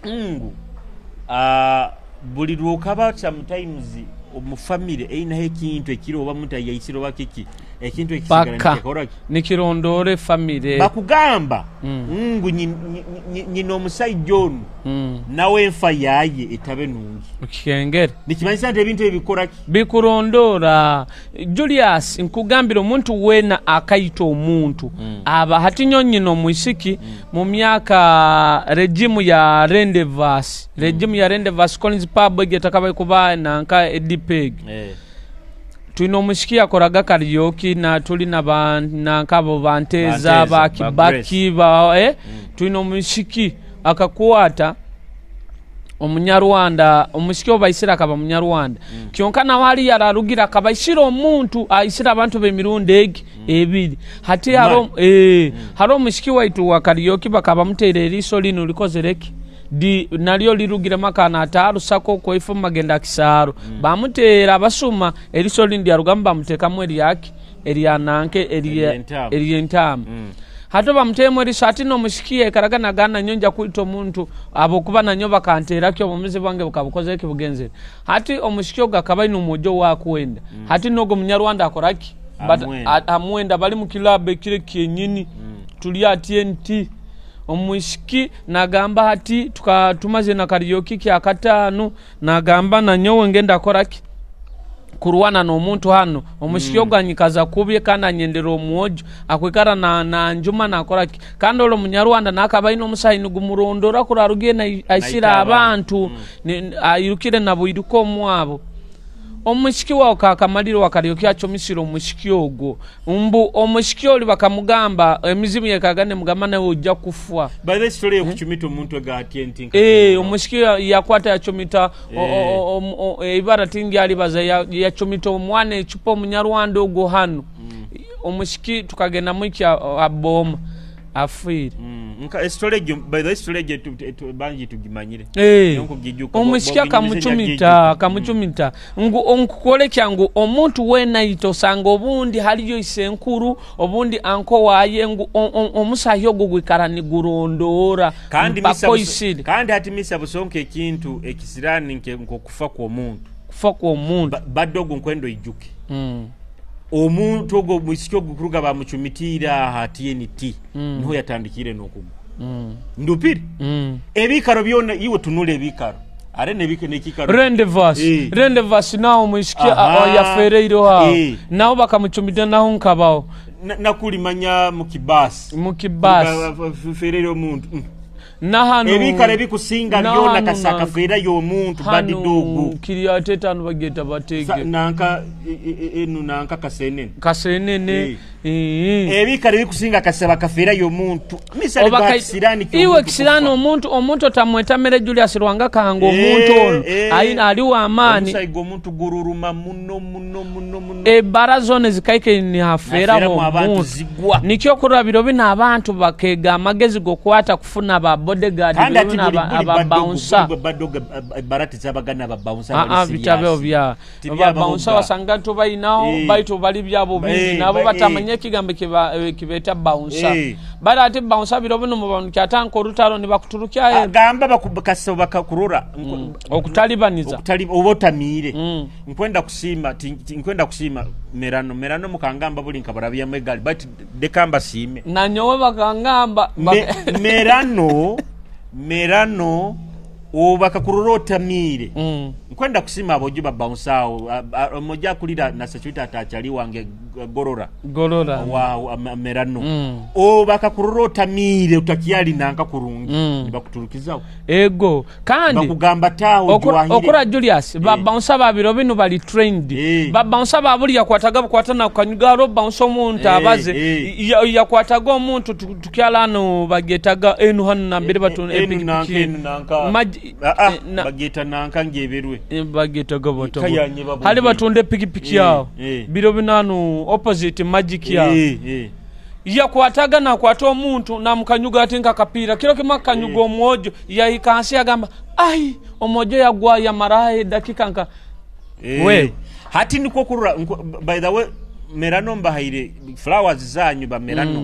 ngu buli lwokaba sometimes omufamily eina ekintu ekiro oba muta yaisiro bakiki ekintu ekisigala nikoraki nikirondore family bakugamba ngu nyino omusajja ono nawe enfa yaye etabe nungi ukengere nikimanyisa nti ebintu ebikoraki bikurondora Julius nkugambira omuntu wena akaito omuntu aba hati nyonyino muisiki mu myaka regime ya Rendezvous Collins pub getakabaye kuba nanka edipeg tuino omushikia koraga karaoke na tuli na nkabo banteza bakibaki tuino omushiki akakwata omunyarwanda omushiki obayisira akaba munyarwanda kyonkana wali yararugira akabayisira omuntu ayisira abantu bemirundi ebiri hati haro omushiki waitu wa karaoke bakaba mutere eriso lino likozereki di nalyo lirugira makana ataru sako ko ifo magenda kisaro bamutera basuma eriso lindi arugamba muteka mweri yake eriyananke eriyentamu hato bamutemo risati no mushikiye karagana gana nyonja kwito muntu abo kuba nanyo bakantera kyo mumize bange bukabukoze kibugenze hati omushikyo gakaba ino mojo wa kwenda hati nogo munyarwanda akoraki amwenda bali mu kilabe kire kyenyini tulia TNT omushiki nagamba hati tukatumaze na karaoke kya katano nagamba nanyo ngenda koraki kurwana no muntu hano omushiki oganyikaza kubye kana nyendero mwojo akwikara na njuma nakoraki kandi olo munyarwanda nakabaino musayini gumurondora kurarugiye na aisira abantu ayirukire nabo iruko mwabo omushiki wawe kakamaliro wakalyoka achomisira omushiki ogwo mbu omushiki oli bakamugamba emizimu yekagane mugamba nawe ojja kufwa by the story okuchumita omuntu egati entinka omushiki yakwata yachumita ibara tingi alibaza yachumita omwana echupa omunyarwanda ogwo hano omushiki tukagenda mwikya aboma afire nka story by the story banji tugimanyire omushiki akamuchumita nkukole kyangu omuntu wena itosanga obundi haliyo isenkuru obundi anko waye ngu omusahi ogwo gwikarani gurondora kandi hati misa busonke ekintu ekisirani nkokufa kwa omuntu baddogo nkwendo ijuke omuntu ogwo musikyo gukuruga bamuchumitira hati NT niho yatandikire nokugwa ndupiri ebikaro byona iwe tunule ebikaro are nebike nekikaro rendevas nawo musikyo yafereiro ha nawo bakamuchumita naho nkabawo nakulimanya mukibasi ferero omuntu nahanu ebikare bikusinga byona kasaka fera yo muntu badi dogo kiri ateta anu bageta batege nanka kasenene ebikare bikusinga kasaba kafera yo muntu misali bakisirani iwe kisirani omuntu tamwetamere Julius Rwanga kango omuntu ono ayina ali wa amani musaigo omuntu gururuma muno barazone zikaike ni hafera mu nikyo kurabiro bina abantu bakega amagezi gokwata kufuna bodyguard aba bouncer barati zabagana aba bouncer bitabyo bya aba bouncer wasanga to bayinaho bayito bali byabo bingi nabo batamanye kigambe kibeta bouncer barati bouncer biro bino mu bantu kyatanko rutaro ni bakuturukya gamba bakubakaso bakakurura okutalibaniza obotamire nkwenda kusima merano mukangamba buli nkabarabya megali but dekamba sime nanyowe bakangamba merano obakakurota mire nkwenda kusima aboju babaunsao moja kulira na sechuita atachali wange gorora wa merano obakakurota mire utakiali nanka kurungi nibakuturukizao ego kandi bakugamba tawo jwahire okura Julius babounsa babiro bino bali trained babounsa babuli yakwataga kwatana kanyugaro bounsa omuntu abaze yakwataga omuntu tukyalano bagetaga enu hanu nambere batun epiki bageta nanka ngeberwe bageta goboto hali batunde piki yao biro binanu opposite magic yao yakwataga na kwata omuntu namukanyuga atinka kapira kiro kimakanyuga omwojo yahikansi agamba ai omojo yagwa ya marahe dakika nka we hati niko kurura by the way merano mbahaire flowers zanyu ba merano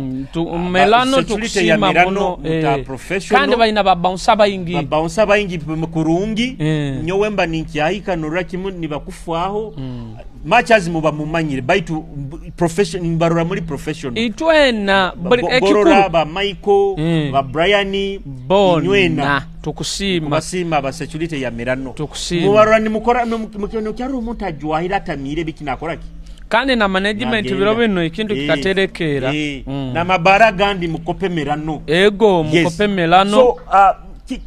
melano tukusima muno kandi bayina babounsa bayingi kurungi nyowemba ninkyaika nora kimu nibakufaho matches muba mumanyire baitu professional mbarura muri professional itwena ekikuru ba Michael ba Brian nywena tukusima ba security ya merano mubarura ni mukora mukino kyaro umuntu ajwahira tamire bikinakoraki kandi na management biro bino ikintu kikaterekera na mabara gandi mukope merano mukope melano so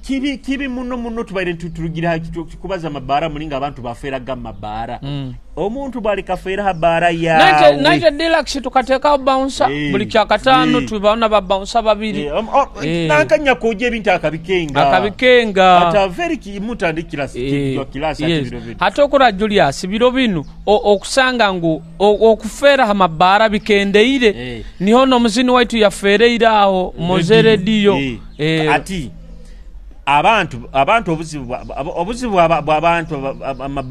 kibi muno tubaire turugira kubaza mabara mulinga abantu baferaga mabara omuntu bali kafera habara ya naje deluxe tukateka bouncer buli kyakatano tubaona ba bouncer babiri nakanya koje ebintu akabikenga ata very kimutandikira kilasi atibiro bino hata okura Julius biro bino okusanga ngo okufera ha mabara bikendeire niho no muzini waitu yafereira aho mozere dio ati abantu obuzibu abantu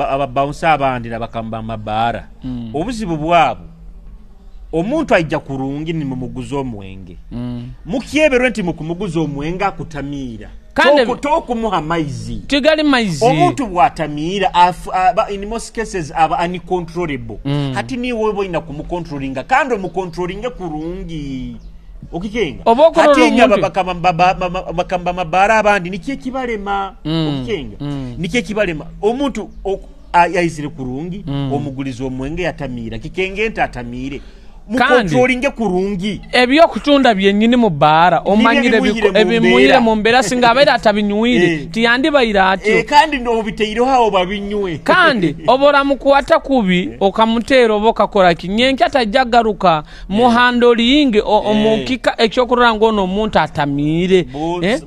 ababounsa abandi nabakamba amabara obuzibu bwabo omuntu ajja kurungi ni mumuguzo omwenge mukyebero nti mukumuguzo omwenge akutamira tokumuha maizi tigali maizi omuntu bwatamira in most cases aba uncontrollable hati niwe boina kumucontrollinga kandi omucontrollinga kurungi okikenga atinya bakamba mabara abandi nikiye kibalema okikenga nikiye kibalema omuntu ayizire kurungi omugulizo omwenge yatamira kikenge nta atamire mukontrolinge kurungi ebyo kutunda byennyini mu baara omanyire ebimuyire mu mbeera singa abeera atabinyuire tiyandi bayira atyo kandi ndobiteiro hawo babinywe kandi obora mukwata kubi okamuteera oba okakola kinyenki tajagaruka muhandolinge omukika ekyokurora ngono omuntu atamiire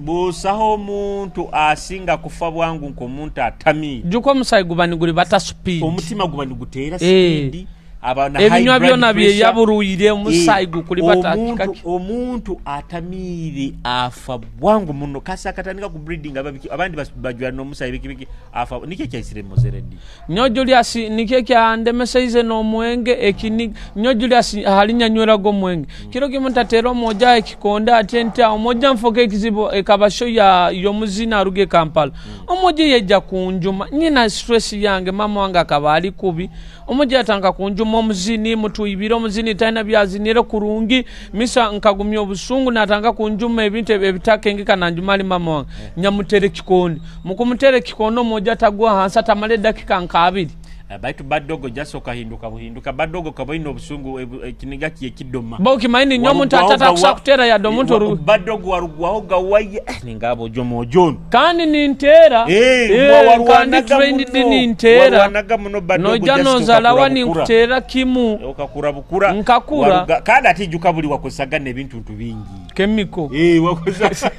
busaho omuntu asinga kufa bwangu nk'omuntu atamiire juko omusayi gubani guli bata speed omutima gubani guteera speed ebinywa byona byeyaburuyire omusayi gukuli batakikaki omuntu atamiire afa bwangu muno kasakatandika ku breeding abandi bajwana n'omusayi bikibiki afa nike kyaisire mozeredi nyo Julius nike kyandemeseize n'omwenge ekini nyo Julius halinyanywera go mwenge kiro kimuntatera omoja ekikonda atenta omoja mfoke ekizibo ekabasho ya yomuzina aruge Kampala omoja yejja kunjuma nyina stress yange mama wange akabali kubi omoja atanga kunjuma omuzini mutuyibira omuzini taina byazinira kurungi misa nkagumya obusungu natanga kunjuma ebintu ebitakengeka nanjumali mama wange nyamutere kikondi mukumutere kikondo moja tagwa hansa tamale dakika nkabiri baitu badogo jasoka hinduka badogo kabaino obusungu kiniga kidoma boki maini nyomu tatata kusakutera ya domuntu badogo warugwaho gawaye ningabo jomojon kandi nintera kandi trained nintera nojano zalawa ninkutera kimu okakurabukura nkakura kandi atijuka buli wakosagana ebintu bingi kemiko wakosa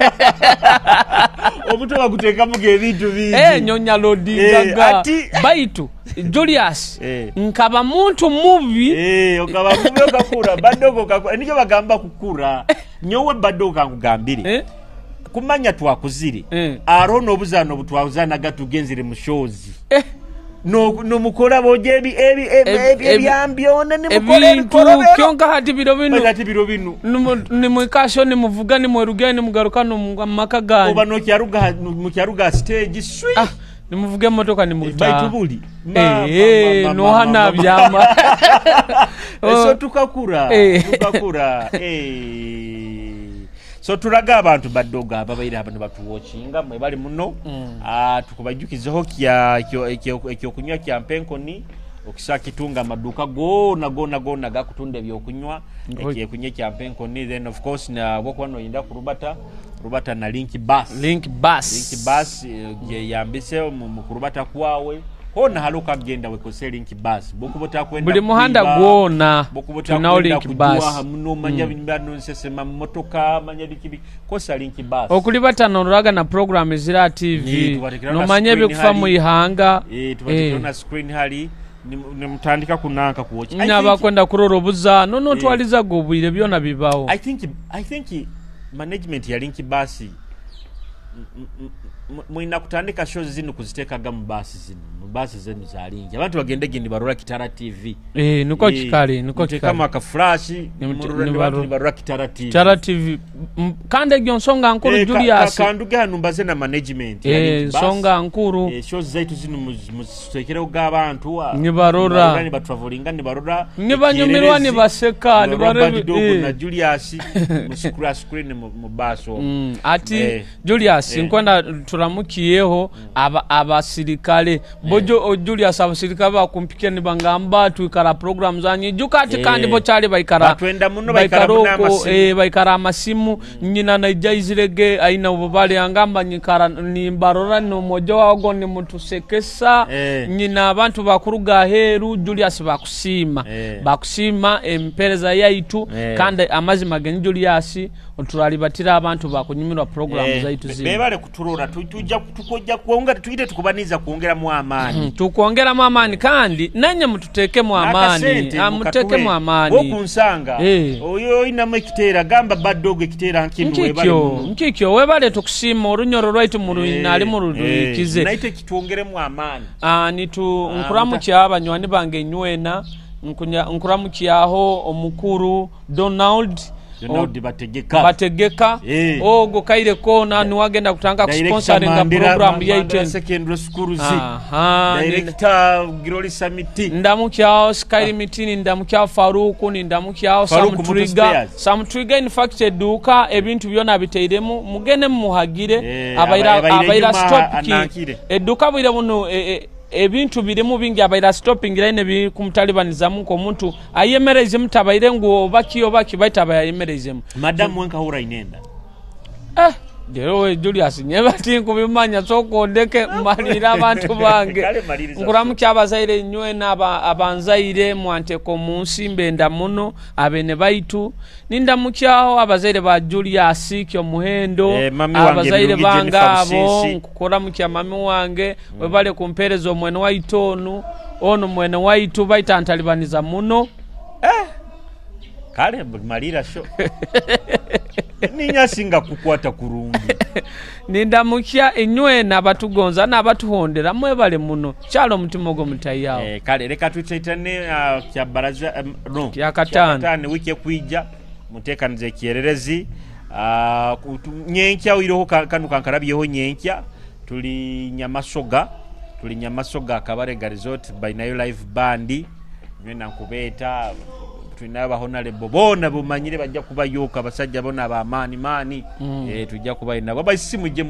obuto bakuteka muge ebintu bingi nyonya lodingaga baitu Julius nkaba muntu mubi okaba mubi okakura badogo nijo bagamba kukura nyowe badogo kangugambire kumanya twakuzire arono obuzano butwazana gatugenzire mushozi no mukola bojebi ebyambyone ni mukola ebintu kyonka hati biro bino ni mwikasho ni muvuga ni mwerugeni mugarukano mu makagani oba no kyaruga stage swi nimuvuge motoka ni muta baitubuli no hana byama so tukakura so turaga abantu badoga ababaire abantu batuwatchinga mwe bali muno tukubajukizeho kyo kunywa kya Mpenkoni okisa kitunga amaduka gona gakutunda ebyokunywa ekiye kya Mpenkoni then of course na bokwano yinda kurubata na link bus yambise mu kurubata kwawe hona haluka genda wekose link bus bokubota kwenda buli muhanda gwona tunao link bus hamno manya bimbano nsesema motoka manya dikibi kosa link bus okulibata noraga na program zira TV no manya bikufa mu ihanga tubatikona screen hali ni mtandika kunanka kuwatch nyaba kwenda kurorobuza no twaliza gobwire byona bibaho I think management ya link bus mwina kutandika shows zinu kuzitekaga mu basi zenu za lingi abantu bagendege ni barura Kitara TV niko kikali kama ka flash ni barura Kitara TV kande gyonsonga nkuru Julius kanduge hanumbaze na management songa nkuru shows zaitu zinu musekere ugabantu ni barura ni batravelinga ni barura ni banyumirwa ni baseka ni barura na Julius musikura screen mu baso ati Julius nkwenda turamukiyeho abasirikale bojo Julius abasirikale bakumpikia ni bangamba twikara program zanyi jukati kandi bo cyali bayikara twenda muno bayikara amasimu nyina naijayizirege aina ububale angamba nyikara ni mbarora no mojo wago ni mutusekesa nyina abantu bakuruga heru Julius bakusima empereza yaitu kandi amazima gen Julius oturalibatira abantu bakunyumirwa program zaitu zino bebale kuturora tukojja kuonga tuite tukubaniza kuongera mu amani tukuongera mu amani kandi nanye mututeke mu amani amuteke mu amani okunsanga oyo ina mekitera gamba badogo kitera nkindu webale nkikyo webale tukusima orunyoro rwaitu muruina ali murudukize naite kituongere mu amani nitu nkuramu cyabanywanyi bange nywena nkuramu cyaho omukuru Donald bategeka ogo kaire kona nuwagenda kutanga kusponsoringa program ya iten secondary school director Giroli Summit ndamukyao Skyri Mitini ndamukyao Faruku ndamukyao Sam Trigger in fact eduka ebintu byona biteiremu mugene muhagire abaira stop ki eduka bwire buno ebintu birimu bingi abaira stopping line bikumtalibanizamu ko muntu ayemereze mutabaire ngo bakiyo baita bayemereze madam wenka hura inenda Dero Julius nyebati kubimanya soko ndeke malira abantu bange nguramu kyabazaire nywe abanzaire mwante ko munsi mbenda muno abene baitu ninda mukyaho abazaire ba Julius kyo muhendo abazaire bangabo nkukora mukya mami wange webale kumperezo mwene waitonu ono mwene waitu baita antalibaniza muno kale malira sho ninya singa kukwata kurungi ninda mukya enywe nabatugonza nabatuhondera mwebale muno kyalo mutimogo mutayawo kale leka tuchaitane kya baraza no kya katane wiki kwija mutekanize kiererezi nyenkya iriho kanu kankarabyeho nyenkya tuli nyamasoga Kabarega Resort by Nayo Live Band mwena nkubeta tunaba honale bobona bumanyire bajja kubayoka basajja bona ba mani tujja kubayina baba simu je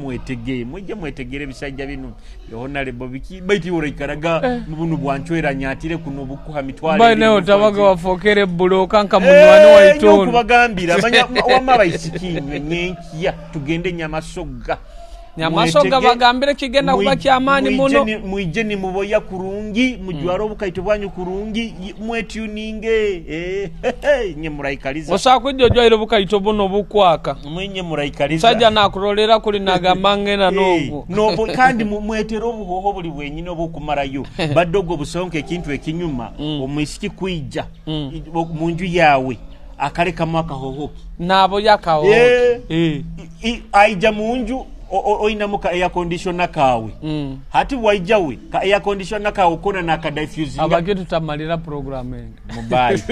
mwetegere bisajja binu honale bobiki baiti urikaraga mubunu bwanchwera nyatire kuno bukuha mitwale bane otabaga wafokere buloka nka munwani waitonu kubagambira banya wama bayisikinwe nyenkiya tugende Nyamasoga bagambire kigenda kuba kyamani muno mwijeni muboya kurungi mujwaro bukaito bwanyu kurungi mwetuninge nye muraikaliza osakujjo iro bukaito buno bukwaka mwenye muraikaliza sajja nakurolera kuli nagamange na nogo no kandi mwetero obuhoho buli bwenyine obukumarayo badogo busonke ekintu ekinyuma omwisiki kwija munju yawe akareka mwaka hohoki nabo yakaho aija munju oina muka air conditioner kawe hati waijawe ka air conditioner kawe kona na ka diffuser abagetu tamalira programming mubai